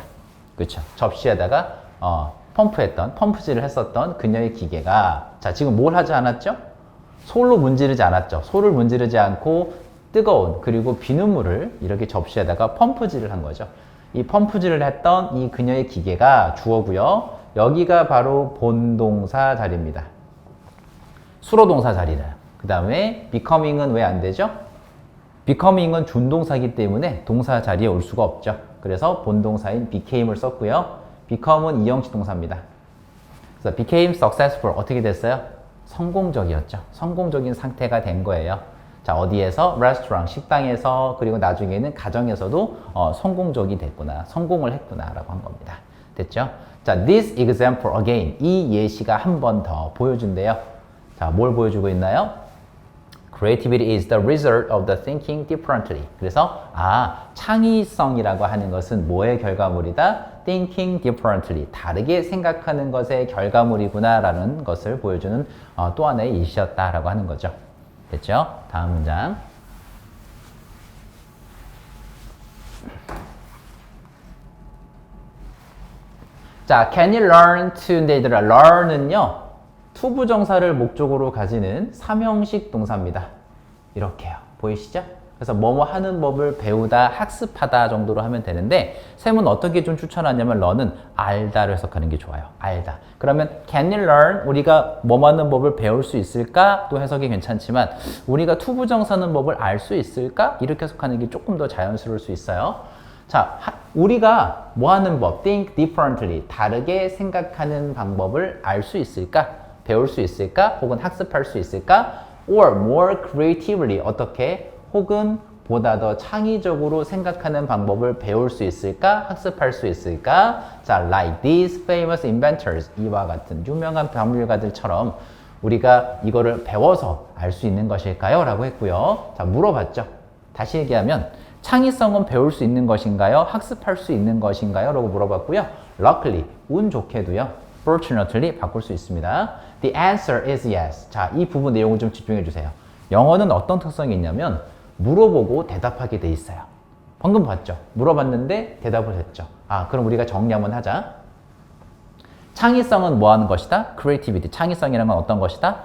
Speaker 1: 그렇죠. 접시에다가 펌프했던, 펌프질을 했었던 그녀의 기계가 자, 지금 뭘 하지 않았죠? 솔로 문지르지 않았죠. 솔을 문지르지 않고 뜨거운 그리고 비눗물을 이렇게 접시에다가 펌프질을 한 거죠. 이 펌프질을 했던 이 그녀의 기계가 주어고요. 여기가 바로 본동사 자리입니다. 수로동사 자리래요. 그 다음에 becoming은 왜 안 되죠? becoming은 준동사이기 때문에 동사 자리에 올 수가 없죠. 그래서 본동사인 became을 썼고요. become은 이형식 동사입니다. 그래서 became successful 어떻게 됐어요? 성공적이었죠. 성공적인 상태가 된 거예요. 자, 어디에서? 레스토랑, 식당에서 그리고 나중에는 가정에서도 성공적이 됐구나. 성공을 했구나 라고 한 겁니다. 됐죠? 자, this example again. 이 예시가 한 번 더 보여준대요. 자, 뭘 보여주고 있나요? Creativity is the result of the thinking differently. 그래서 창의성이라고 하는 것은 뭐의 결과물이다? Thinking differently. 다르게 생각하는 것의 결과물이구나 라는 것을 보여주는 또 하나의 예시였다라고 하는 거죠. 됐죠? 다음 문장. 자, can you learn to 얘들아, learn은요. 투부정사를 목적으로 가지는 삼형식 동사입니다. 이렇게요. 보이시죠? 그래서 뭐뭐 하는 법을 배우다, 학습하다 정도로 하면 되는데 쌤은 어떻게 좀 추천하냐면 learn은 알다로 해석하는 게 좋아요. 알다. 그러면 can you learn? 우리가 뭐뭐 하는 법을 배울 수 있을까? 또 해석이 괜찮지만 우리가 투부정사는 법을 알 수 있을까? 이렇게 해석하는 게 조금 더 자연스러울 수 있어요. 자, 우리가 뭐 하는 법, think differently, 다르게 생각하는 방법을 알 수 있을까? 배울 수 있을까? 혹은 학습할 수 있을까? or more creatively, 어떻게? 혹은 보다 더 창의적으로 생각하는 방법을 배울 수 있을까? 학습할 수 있을까? 자, like these famous inventors, 이와 같은 유명한 발명가들처럼 우리가 이거를 배워서 알 수 있는 것일까요? 라고 했고요. 자, 물어봤죠. 다시 얘기하면 창의성은 배울 수 있는 것인가요? 학습할 수 있는 것인가요? 라고 물어봤고요. luckily, 운 좋게도요. fortunately 바꿀 수 있습니다. The answer is yes. 자, 이 부분 내용을 좀 집중해 주세요. 영어는 어떤 특성이 있냐면 물어보고 대답하게 돼 있어요. 방금 봤죠? 물어봤는데 대답을 했죠. 그럼 우리가 정리 한번 하자. 창의성은 뭐 하는 것이다? creativity. 창의성이란 건 어떤 것이다?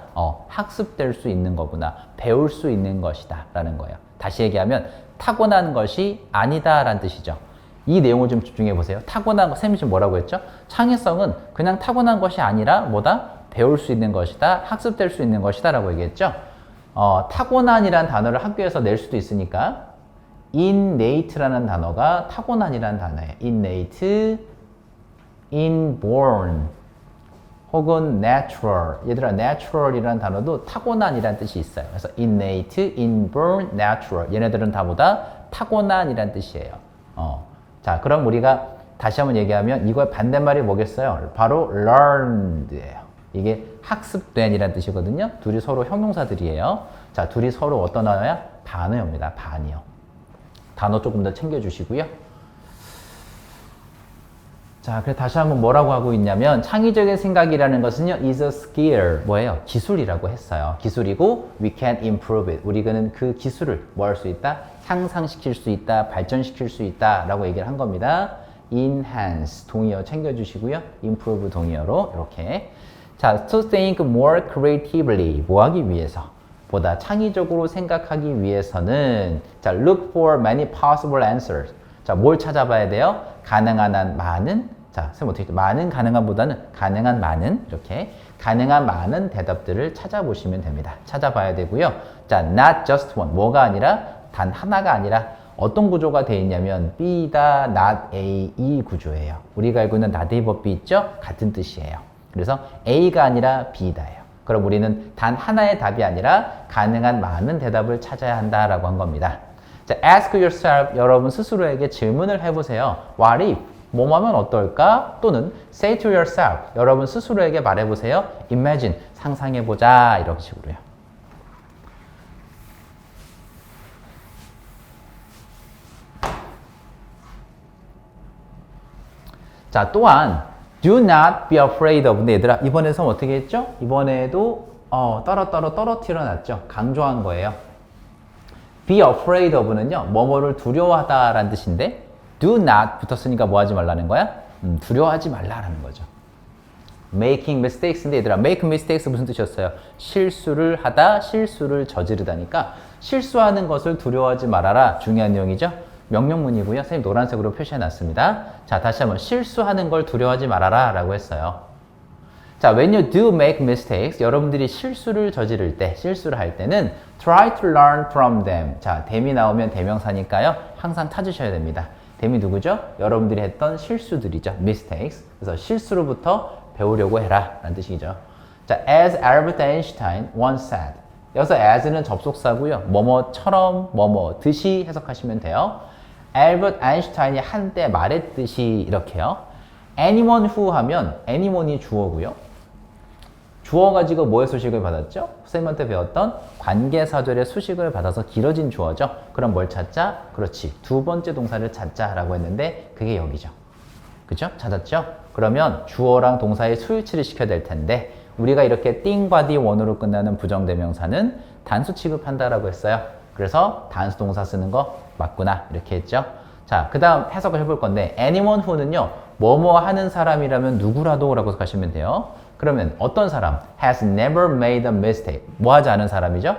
Speaker 1: 학습될 수 있는 거구나. 배울 수 있는 것이다. 라는 거예요. 다시 얘기하면 타고난 것이 아니다 라는 뜻이죠. 이 내용을 좀 집중해 보세요. 타고난 거, 쌤이 지금 뭐라고 했죠? 창의성은 그냥 타고난 것이 아니라 뭐다? 배울 수 있는 것이다. 학습될 수 있는 것이다 라고 얘기했죠. 타고난이라는 단어를 학교에서 낼 수도 있으니까 innate라는 단어가 타고난이라는 단어예요. innate, inborn 혹은 natural. 얘들아, natural이라는 단어도 타고난이라는 뜻이 있어요. 그래서 innate, inborn, natural. 얘네들은 다 뭐다? 타고난이라는 뜻이에요. 자, 그럼 우리가 다시 한번 얘기하면 이거의 반대말이 뭐겠어요? 바로 learned예요. 이게 학습된이라는 뜻이거든요. 둘이 서로 형용사들이에요. 자, 둘이 서로 어떤 단어야? 반어입니다. 반이요. 단어 조금 더 챙겨주시고요. 자, 그래 다시 한번 뭐라고 하고 있냐면 창의적인 생각이라는 것은요, is a skill. 뭐예요? 기술이라고 했어요. 기술이고 we can improve it. 우리는 그 기술을 뭐 할 수 있다? 향상시킬 수 있다, 발전시킬 수 있다 라고 얘기를 한 겁니다. enhance 동의어 챙겨주시고요. improve 동의어로 이렇게. 자, to think more creatively 뭐 하기 위해서? 보다 창의적으로 생각하기 위해서는 자, look for many possible answers. 자, 뭘 찾아봐야 돼요? 가능한 한 많은, 자, 쌤 어떻게 많은 가능한보다는 가능한 많은 이렇게 가능한 많은 대답들을 찾아보시면 됩니다. 찾아봐야 되고요. 자, not just one 뭐가 아니라 단 하나가 아니라 어떤 구조가 되어 있냐면 B다, not A 이 구조예요. 우리가 알고 있는 not A but B 있죠? 같은 뜻이에요. 그래서 A가 아니라 B다예요. 그럼 우리는 단 하나의 답이 아니라 가능한 많은 대답을 찾아야 한다라고 한 겁니다. 자, ask yourself, 여러분 스스로에게 질문을 해보세요. What if? 뭐하면 어떨까? 또는 say to yourself, 여러분 스스로에게 말해보세요. Imagine, 상상해보자 이런 식으로요. 자, 또한 do not be afraid of. 근데 얘들아 이번에 섬 어떻게 했죠? 이번에도 떨어뜨려 놨죠. 강조한 거예요. be afraid of는요, 뭐뭐를 두려워하다라는 뜻인데 do not 붙었으니까 뭐 하지 말라는 거야? 두려워하지 말라라는 거죠. making mistakes인데 얘들아 make mistakes 무슨 뜻이었어요? 실수를 하다, 실수를 저지르다니까 실수하는 것을 두려워하지 말아라. 중요한 내용이죠. 명령문이고요. 선생님 노란색으로 표시해 놨습니다. 자, 다시 한번 실수하는 걸 두려워하지 말아라 라고 했어요. 자, when you do make mistakes, 여러분들이 실수를 저지를 때, 실수를 할 때는 try to learn from them. 자, them이 나오면 대명사니까요. 항상 찾으셔야 됩니다. them이 누구죠? 여러분들이 했던 실수들이죠. mistakes. 그래서 실수로부터 배우려고 해라 라는 뜻이죠. 자, as Albert Einstein once said. 여기서 as는 접속사고요. 뭐뭐처럼, 뭐뭐듯이 해석하시면 돼요. 알버트 아인슈타인이 한때 말했듯이 이렇게요. anyone who 하면 anyone이 주어고요. 주어 가지고 뭐의 수식을 받았죠? 선생님한테 배웠던 관계사절의 수식을 받아서 길어진 주어죠. 그럼 뭘 찾자? 그렇지. 두 번째 동사를 찾자라고 했는데 그게 여기죠. 그죠? 찾았죠? 그러면 주어랑 동사의 수일치를 시켜야 될 텐데 우리가 이렇게 띵과 원으로 끝나는 부정대명사는 단수 취급한다라고 했어요. 그래서 단수 동사 쓰는 거 맞구나 이렇게 했죠. 자, 그 다음 해석을 해볼 건데 anyone who는요, 뭐뭐 하는 사람이라면 누구라도 라고 해석하시면 돼요. 그러면 어떤 사람? has never made a mistake. 뭐 하지 않은 사람이죠?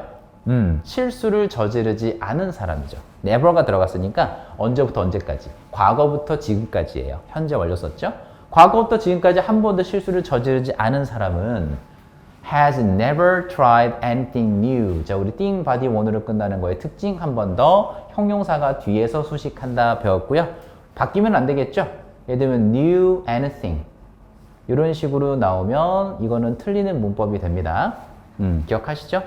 Speaker 1: 실수를 저지르지 않은 사람이죠. never가 들어갔으니까 언제부터 언제까지? 과거부터 지금까지예요. 현재 완료 썼죠? 과거부터 지금까지 한 번도 실수를 저지르지 않은 사람은 has never tried anything new. 자, 우리 think, body, one으로 끝나는 거의 특징 한 번 더 형용사가 뒤에서 수식한다 배웠고요. 바뀌면 안 되겠죠? 예를 들면 new anything. 이런 식으로 나오면 이거는 틀리는 문법이 됩니다. 기억하시죠?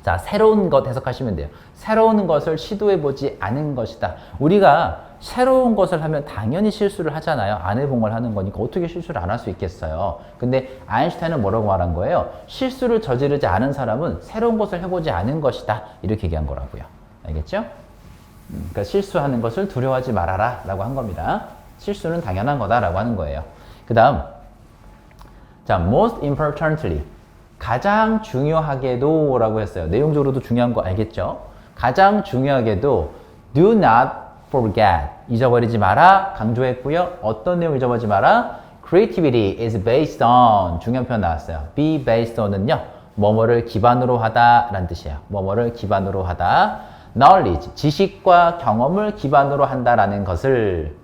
Speaker 1: 자, 새로운 것 해석하시면 돼요. 새로운 것을 시도해보지 않은 것이다. 우리가 새로운 것을 하면 당연히 실수를 하잖아요. 안 해본 걸 하는 거니까 어떻게 실수를 안 할 수 있겠어요. 근데 아인슈타인은 뭐라고 말한 거예요? 실수를 저지르지 않은 사람은 새로운 것을 해보지 않은 것이다. 이렇게 얘기한 거라고요. 알겠죠? 그러니까 실수하는 것을 두려워하지 말아라 라고 한 겁니다. 실수는 당연한 거다라고 하는 거예요. 그 다음, 자, most importantly. 가장 중요하게도 라고 했어요. 내용적으로도 중요한 거 알겠죠? 가장 중요하게도 do not forget. 잊어버리지 마라. 강조했고요. 어떤 내용 잊어버리지 마라? Creativity is based on. 중요한 표현 나왔어요. be based on은요. 뭐뭐를 기반으로 하다 라는 뜻이에요. 뭐뭐를 기반으로 하다. knowledge. 지식과 경험을 기반으로 한다라는 것을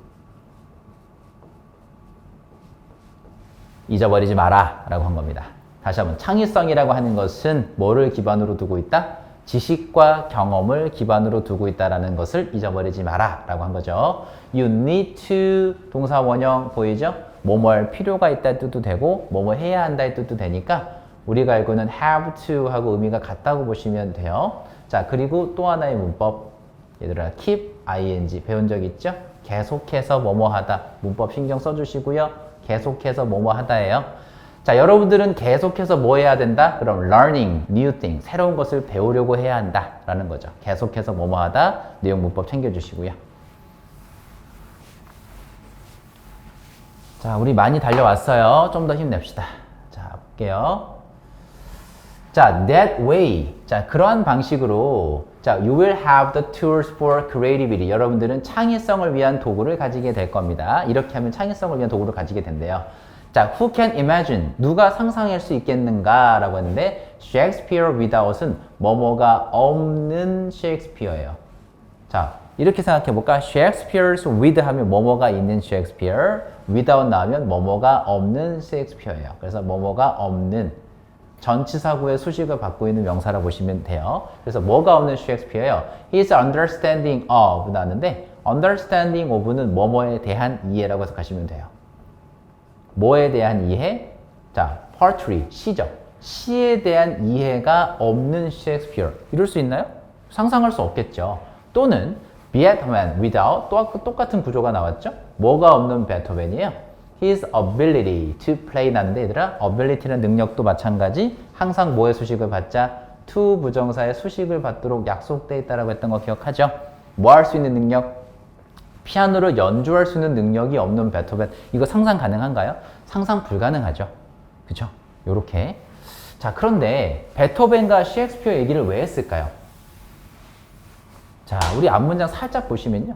Speaker 1: 잊어버리지 마라 라고 한 겁니다. 다시 한번 창의성이라고 하는 것은 뭐를 기반으로 두고 있다? 지식과 경험을 기반으로 두고 있다는 것을 잊어버리지 마라 라고 한 거죠. You need to 동사 원형 보이죠? 뭐뭐 할 필요가 있다의 뜻도 되고 뭐뭐 해야 한다의 뜻도 되니까 우리가 알고는 have to 하고 의미가 같다고 보시면 돼요. 자, 그리고 또 하나의 문법 얘들아 keep ing 배운 적 있죠? 계속해서 뭐뭐 하다 문법 신경 써주시고요. 계속해서 뭐뭐 하다예요. 자, 여러분들은 계속해서 뭐 해야 된다? 그럼 learning new thing, 새로운 것을 배우려고 해야 한다 라는 거죠. 계속해서 뭐뭐 하다, 내용 문법 챙겨주시고요. 자, 우리 많이 달려왔어요. 좀 더 힘냅시다. 자, 볼게요. 자, that way. 자, 그러한 방식으로 자, you will have the tools for creativity. 여러분들은 창의성을 위한 도구를 가지게 될 겁니다. 이렇게 하면 창의성을 위한 도구를 가지게 된대요. 자, who can imagine? 누가 상상할 수 있겠는가? 라고 했는데 Shakespeare without은 뭐뭐가 없는 셰익스피어예요. 자, 이렇게 생각해 볼까? Shakespeare's with 하면 뭐뭐가 있는 Shakespeare, without 나오면 뭐뭐가 없는 셰익스피어예요. 그래서 뭐뭐가 없는 전치사구의 수식을 받고 있는 명사라 보시면 돼요. 그래서 뭐가 없는 셰익스피어예요? His understanding of 나왔는데 understanding of는 뭐뭐에 대한 이해라고 해석하시면 돼요. 뭐에 대한 이해? 자, poetry, 시죠. 시에 대한 이해가 없는 셰익스피어. 이럴 수 있나요? 상상할 수 없겠죠. 또는 Beethoven without 똑같은 구조가 나왔죠? 뭐가 없는 베토벤이에요? his ability to play 나는데 얘들아 ability는 능력도 마찬가지 항상 뭐의 수식을 받자 to 부정사의 수식을 받도록 약속되어 있다라고 했던 거 기억하죠? 뭐 할 수 있는 능력? 피아노를 연주할 수 있는 능력이 없는 베토벤 이거 상상 가능한가요? 상상 불가능하죠. 그죠? 요렇게 자 그런데 베토벤과 셰익스피어 얘기를 왜 했을까요? 자 우리 앞문장 살짝 보시면요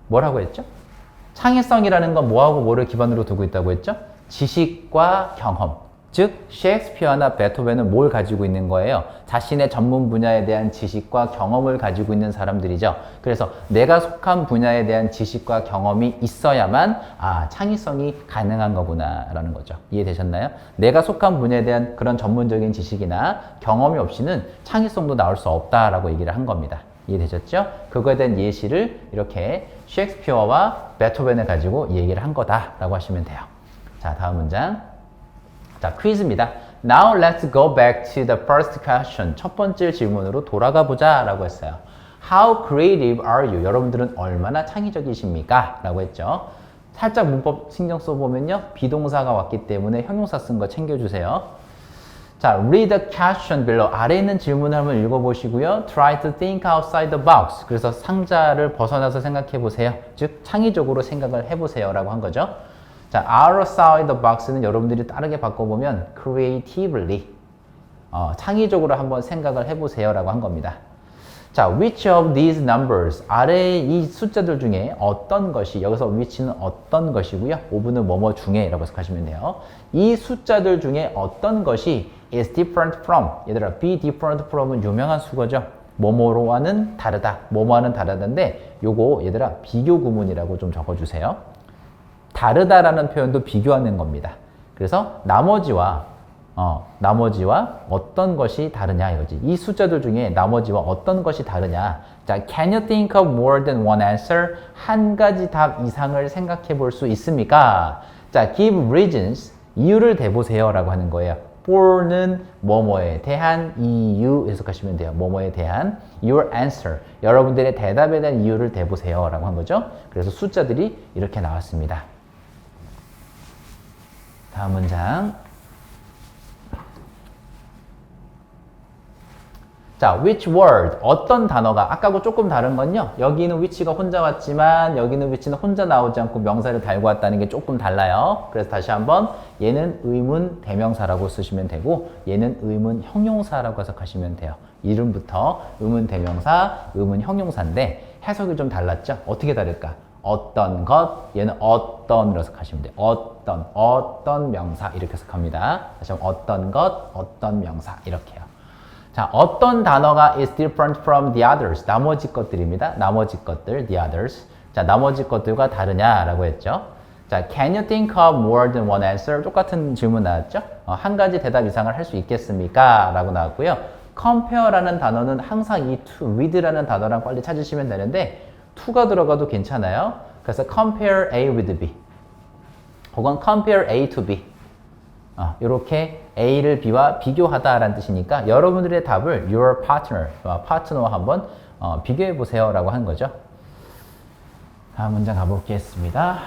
Speaker 1: 뭐라고 했죠? 창의성이라는 건 뭐하고 뭐를 기반으로 두고 있다고 했죠? 지식과 경험. 즉 셰익스피어나 베토벤은 뭘 가지고 있는 거예요? 자신의 전문 분야에 대한 지식과 경험을 가지고 있는 사람들이죠. 그래서 내가 속한 분야에 대한 지식과 경험이 있어야만 창의성이 가능한 거구나 라는 거죠. 이해되셨나요? 내가 속한 분야에 대한 그런 전문적인 지식이나 경험이 없이는 창의성도 나올 수 없다라고 얘기를 한 겁니다. 이해되셨죠? 그거에 대한 예시를 이렇게 셰익스피어와 베토벤을 가지고 얘기를 한 거다라고 하시면 돼요. 자, 다음 문장. 자, 퀴즈입니다. Now let's go back to the first question. 첫 번째 질문으로 돌아가 보자 라고 했어요. How creative are you? 여러분들은 얼마나 창의적이십니까? 라고 했죠. 살짝 문법 신경 써보면요. 비동사가 왔기 때문에 형용사 쓴 거 챙겨주세요. 자, read the question below. 아래에 있는 질문을 한번 읽어보시고요. Try to think outside the box. 그래서 상자를 벗어나서 생각해 보세요. 즉, 창의적으로 생각을 해보세요. 라고 한 거죠. 자, outside the box는 여러분들이 다르게 바꿔보면 creatively. 창의적으로 한번 생각을 해보세요. 라고 한 겁니다. 자, which of these numbers? 아래의 이 숫자들 중에 어떤 것이, 여기서 which는 어떤 것이고요. of는 뭐뭐 중에 라고 해석하시면 돼요. 이 숫자들 중에 어떤 것이 is different from. 얘들아, be different from은 유명한 수거죠. 뭐뭐로와는 다르다. 뭐뭐와는 다르다인데 요거 얘들아 비교 구문이라고 좀 적어주세요. 다르다라는 표현도 비교하는 겁니다. 그래서 나머지와 어떤 것이 다르냐 이거지. 이 숫자들 중에 나머지와 어떤 것이 다르냐. 자, can you think of more than one answer? 한 가지 답 이상을 생각해 볼 수 있습니까? 자, give reasons. 이유를 대보세요 라고 하는 거예요. for는 뭐뭐에 대한 이유 해석하시면 돼요. 뭐뭐에 대한 your answer. 여러분들의 대답에 대한 이유를 대보세요 라고 한 거죠. 그래서 숫자들이 이렇게 나왔습니다. 다음 문장. 자, which word, 어떤 단어가, 아까하고 조금 다른 건요. 여기는 which가 혼자 왔지만 여기는 which는 혼자 나오지 않고 명사를 달고 왔다는 게 조금 달라요. 그래서 다시 한번 얘는 의문 대명사라고 쓰시면 되고 얘는 의문 형용사라고 해석하시면 돼요. 이름부터 의문 대명사, 의문 형용사인데 해석이 좀 달랐죠? 어떻게 다를까? 어떤 것, 얘는 어떤으로 해석하시면 돼요. 어떤 명사 이렇게 해석합니다. 다시 한번 어떤 것, 어떤 명사 이렇게요. 자, 어떤 단어가 is different from the others. 나머지 것들입니다. 나머지 것들, the others. 자, 나머지 것들과 다르냐라고 했죠. 자, can you think of more than one answer? 똑같은 질문 나왔죠. 한 가지 대답 이상을 할 수 있겠습니까? 라고 나왔고요. compare라는 단어는 항상 이 to, with라는 단어랑 빨리 찾으시면 되는데 to가 들어가도 괜찮아요. 그래서 compare A with B 혹은 compare A to B 이렇게 A를 B와 비교하다라는 뜻이니까 여러분들의 답을 your partner, 파트너와 한번 비교해 보세요 라고 하는 거죠. 다음 문장 가보겠습니다.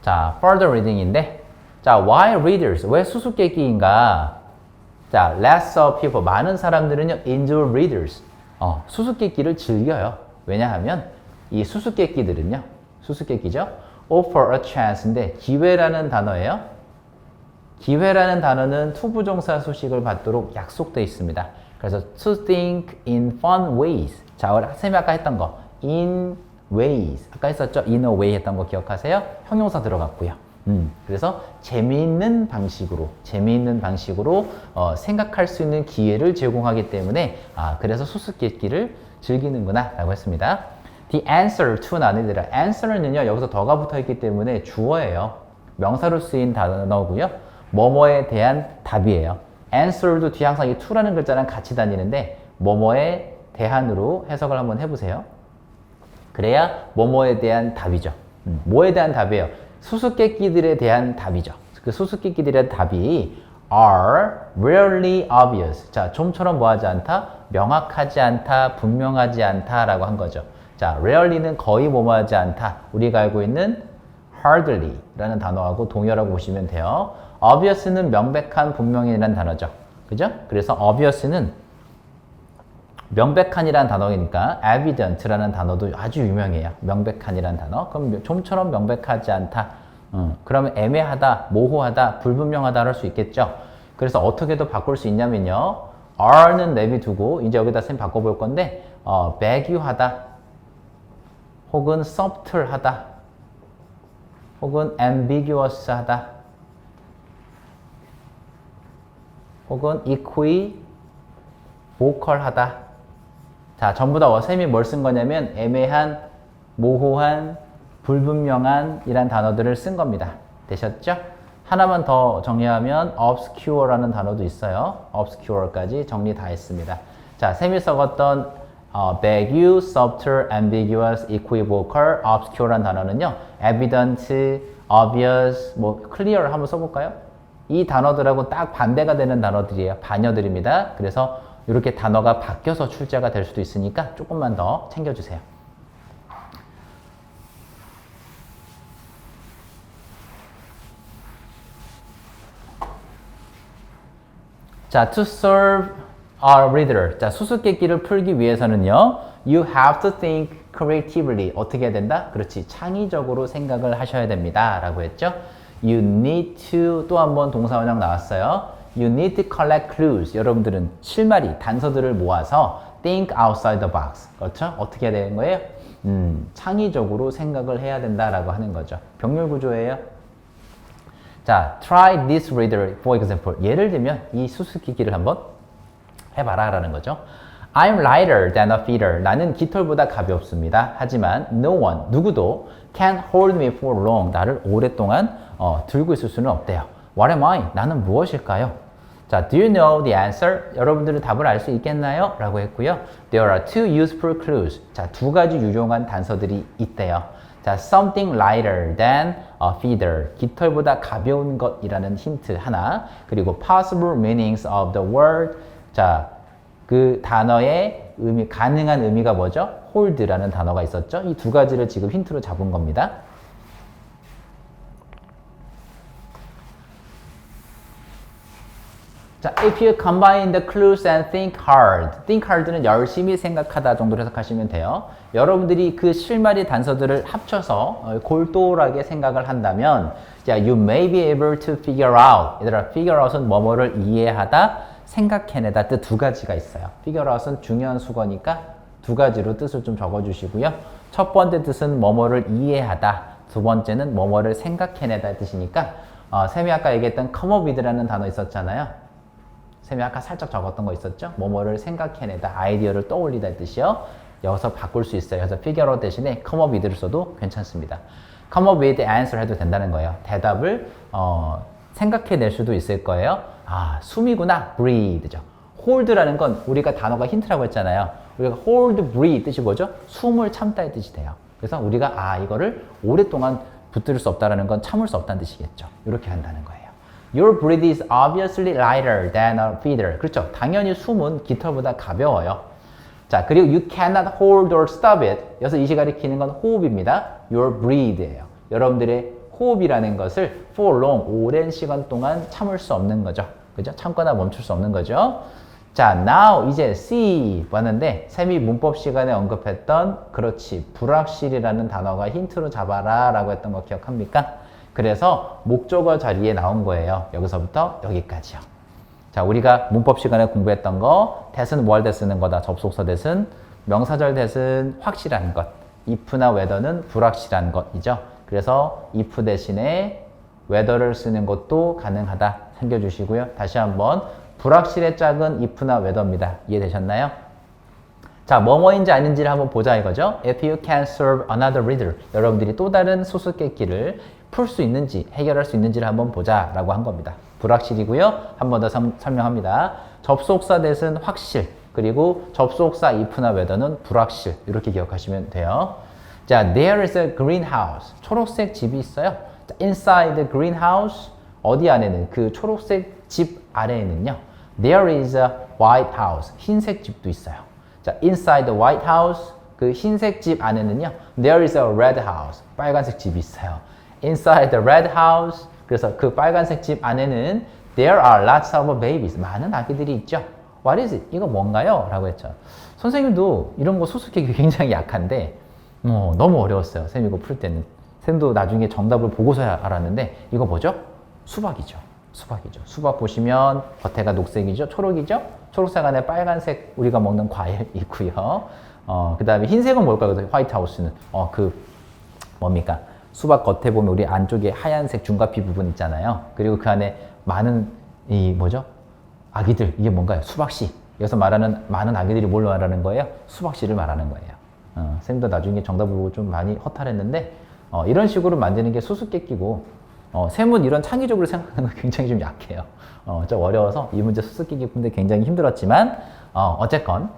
Speaker 1: 자, further reading인데 자, why readers? 왜 수수께끼인가? 자, less of people. 많은 사람들은요, enjoy readers. 수수께끼를 즐겨요. 왜냐하면 이 수수께끼들은요, 수수께끼죠? offer a chance인데 기회라는 단어예요. 기회라는 단어는 투부정사 수식을 받도록 약속되어 있습니다. 그래서 to think in fun ways. 자, 쌤이 아까 했던 거 in ways. 아까 했었죠? in a way 했던 거 기억하세요? 형용사 들어갔고요. 그래서 재미있는 방식으로 생각할 수 있는 기회를 제공하기 때문에 그래서 수수께끼를 즐기는구나 라고 했습니다. The answer to는 아니더라. answer는요 여기서 더가 붙어 있기 때문에 주어예요. 명사로 쓰인 단어고요. 뭐뭐에 대한 답이에요. answer도 뒤에 항상 이 to라는 글자랑 같이 다니는데 뭐뭐에 대한으로 해석을 한번 해보세요. 그래야 뭐뭐에 대한 답이죠. 뭐에 대한 답이에요? 수수께끼들에 대한 답이죠. 그 수수께끼들의 답이 are rarely obvious. 자, 좀처럼 뭐하지 않다? 명확하지 않다, 분명하지 않다라고 한 거죠. 자, rarely는 거의 뭐뭐하지 않다. 우리가 알고 있는 hardly라는 단어하고 동일하고 보시면 돼요. obvious는 명백한, 분명히라는 단어죠. 그죠? 그래서 obvious는 명백한이라는 단어이니까 evident라는 단어도 아주 유명해요. 명백한이라는 단어. 그럼 좀처럼 명백하지 않다. 그러면 애매하다, 모호하다, 불분명하다 할 수 있겠죠. 그래서 어떻게도 바꿀 수 있냐면요. are는 내비두고 이제 여기다 쌤 바꿔볼 건데 vague하다 혹은 subtle하다 혹은 ambiguous하다 혹은 equivocal하다. 자, 전부 다 쌤이 뭘 쓴 거냐면 애매한, 모호한, 불분명한 이란 단어들을 쓴 겁니다. 되셨죠? 하나만 더 정리하면 obscure라는 단어도 있어요. obscure까지 정리 다 했습니다. 자, 쌤이 써봤던 vague, subtle, ambiguous, equivocal, obscure라는 단어는요. evident, obvious, 뭐 clear 한번 써볼까요? 이 단어들하고 딱 반대가 되는 단어들이에요. 반어들입니다. 그래서 이렇게 단어가 바뀌어서 출제가 될 수도 있으니까 조금만 더 챙겨주세요. 자, to serve a reader. 자, 수수께끼를 풀기 위해서는요. You have to think creatively. 어떻게 해야 된다? 그렇지. 창의적으로 생각을 하셔야 됩니다. 라고 했죠. You need to, 또 한 번 동사원형 나왔어요. You need to collect clues. 여러분들은 실마리, 단서들을 모아서 think outside the box. 그렇죠? 어떻게 해야 되는 거예요? 창의적으로 생각을 해야 된다라고 하는 거죠. 병렬 구조예요. 자, try this reader for example. 예를 들면 이 수수께끼를 한번 해봐라 라는 거죠. I'm lighter than a feather. 나는 깃털보다 가볍습니다. 하지만 no one, 누구도 can hold me for long. 나를 오랫동안 들고 있을 수는 없대요. What am I? 나는 무엇일까요? 자, do you know the answer? 여러분들은 답을 알 수 있겠나요? 라고 했고요. There are two useful clues. 자, 두 가지 유용한 단서들이 있대요. 자, something lighter than a feather. 깃털보다 가벼운 것이라는 힌트 하나. 그리고 possible meanings of the word. 자, 그 단어의 의미, 가능한 의미가 뭐죠? hold라는 단어가 있었죠. 이 두 가지를 지금 힌트로 잡은 겁니다. 자, if you combine the clues and think hard. think hard는 열심히 생각하다 정도로 해석하시면 돼요. 여러분들이 그 실마리 단서들을 합쳐서 골똘하게 생각을 한다면 자, you may be able to figure out. 얘들아, figure out은 뭐뭐를 이해하다, 생각해내다 뜻 두 가지가 있어요. figure out은 중요한 수거니까 두 가지로 뜻을 좀 적어주시고요. 첫 번째 뜻은 뭐뭐를 이해하다, 두 번째는 뭐뭐를 생각해내다 뜻이니까 쌤이 아까 얘기했던 come up with라는 단어 있었잖아요. 쌤이 아까 살짝 적었던 거 있었죠? 뭐뭐를 생각해내다, 아이디어를 떠올리다 의 뜻이요. 여기서 바꿀 수 있어요. 그래서 figure out 대신에 come up with를 써도 괜찮습니다. come up with answer 해도 된다는 거예요. 대답을 생각해낼 수도 있을 거예요. 아, 숨이구나. breathe죠. hold라는 건 우리가 단어가 힌트라고 했잖아요. 우리가 hold, breathe 뜻이 뭐죠? 숨을 참다의 뜻이 돼요. 그래서 우리가 이거를 오랫동안 붙들 수 없다는 건 참을 수 없다는 뜻이겠죠. 이렇게 한다는 거예요. Your breath is obviously lighter than a feather. 그렇죠. 당연히 숨은 깃털보다 가벼워요. 자, 그리고 you cannot hold or stop it. 여기서 이 시간에 키는 건 호흡입니다. Your breath예요. 여러분들의 호흡이라는 것을 for long, 오랜 시간 동안 참을 수 없는 거죠. 그죠? 참거나 멈출 수 없는 거죠. 자, now 이제 see 봤는데 쌤이 문법 시간에 언급했던 그렇지, 불확실이라는 단어가 힌트로 잡아라 라고 했던 거 기억합니까? 그래서 목적어 자리에 나온 거예요. 여기서부터 여기까지요. 자, 우리가 문법 시간에 공부했던 거 that은 뭘 대 쓰는 거다. 접속사 that은 명사절 that은 확실한 것. if나 whether는 불확실한 것이죠. 그래서 if 대신에 whether를 쓰는 것도 가능하다. 챙겨주시고요. 다시 한번 불확실의 짝은 if나 whether입니다. 이해되셨나요? 자, 뭐뭐인지 아닌지를 한번 보자 이거죠. If you can serve another reader. 여러분들이 또 다른 수수께끼를 풀 수 있는지, 해결할 수 있는지를 한번 보자 라고 한 겁니다. 불확실이고요. 한 번 더 설명합니다. 접속사 that은 확실, 그리고 접속사 if나 whether는 불확실. 이렇게 기억하시면 돼요. 자, there is a greenhouse. 초록색 집이 있어요. 자, inside the greenhouse. 어디 안에는? 그 초록색 집 아래에는요. There is a white house. 흰색 집도 있어요. 자, inside the white house. 그 흰색 집 안에는요. There is a red house. 빨간색 집이 있어요. Inside the red house. 그래서 그 빨간색 집 안에는 There are lots of babies. 많은 아기들이 있죠. What is it? 이거 뭔가요? 라고 했죠. 선생님도 이런 거 수수께끼 굉장히 약한데 너무 어려웠어요. 쌤 이거 풀 때는. 쌤도 나중에 정답을 보고서야 알았는데 이거 뭐죠? 수박이죠. 수박이죠. 수박 보시면 겉에가 녹색이죠. 초록이죠. 초록색 안에 빨간색 우리가 먹는 과일 있고요. 그 다음에 흰색은 뭘까요? 화이트 하우스는 뭡니까? 수박 겉에 보면 우리 안쪽에 하얀색 중가피 부분 있잖아요. 그리고 그 안에 많은 아기들 이게 뭔가요? 수박씨. 여기서 말하는 많은 아기들이 뭘 말하는 거예요? 수박씨를 말하는 거예요. 쌤도 나중에 정답을 보고 좀 많이 허탈했는데 이런 식으로 만드는 게 수수께끼고 쌤은 이런 창의적으로 생각하는 거 굉장히 좀 약해요. 좀 어려워서 이 문제 수수께끼 푸는데 굉장히 힘들었지만 어쨌건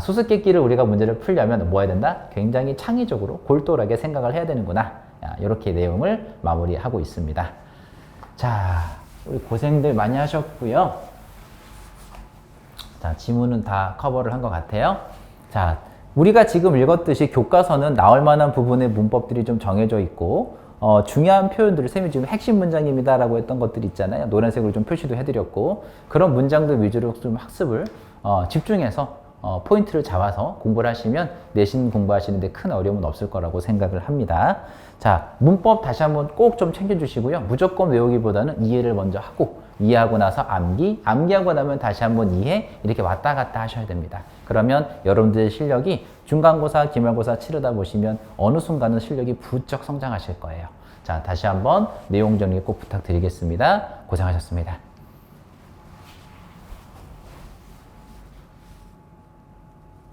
Speaker 1: 수수께끼를 우리가 문제를 풀려면 뭐 해야 된다? 굉장히 창의적으로 골똘하게 생각을 해야 되는구나. 이렇게 내용을 마무리하고 있습니다. 자, 우리 고생들 많이 하셨고요. 자, 지문은 다 커버를 한 것 같아요. 자, 우리가 지금 읽었듯이 교과서는 나올 만한 부분의 문법들이 좀 정해져 있고 중요한 표현들을 쌤이 지금 핵심 문장입니다 라고 했던 것들이 있잖아요. 노란색으로 좀 표시도 해드렸고 그런 문장들 위주로 좀 학습을 집중해서 포인트를 잡아서 공부를 하시면 내신 공부하시는데 큰 어려움은 없을 거라고 생각을 합니다. 자, 문법 다시 한번 꼭 좀 챙겨주시고요. 무조건 외우기보다는 이해를 먼저 하고 이해하고 나서 암기하고 나면 다시 한번 이해 이렇게 왔다 갔다 하셔야 됩니다. 그러면 여러분들의 실력이 중간고사, 기말고사 치르다 보시면 어느 순간은 실력이 부쩍 성장하실 거예요. 자, 다시 한번 내용 정리 꼭 부탁드리겠습니다. 고생하셨습니다.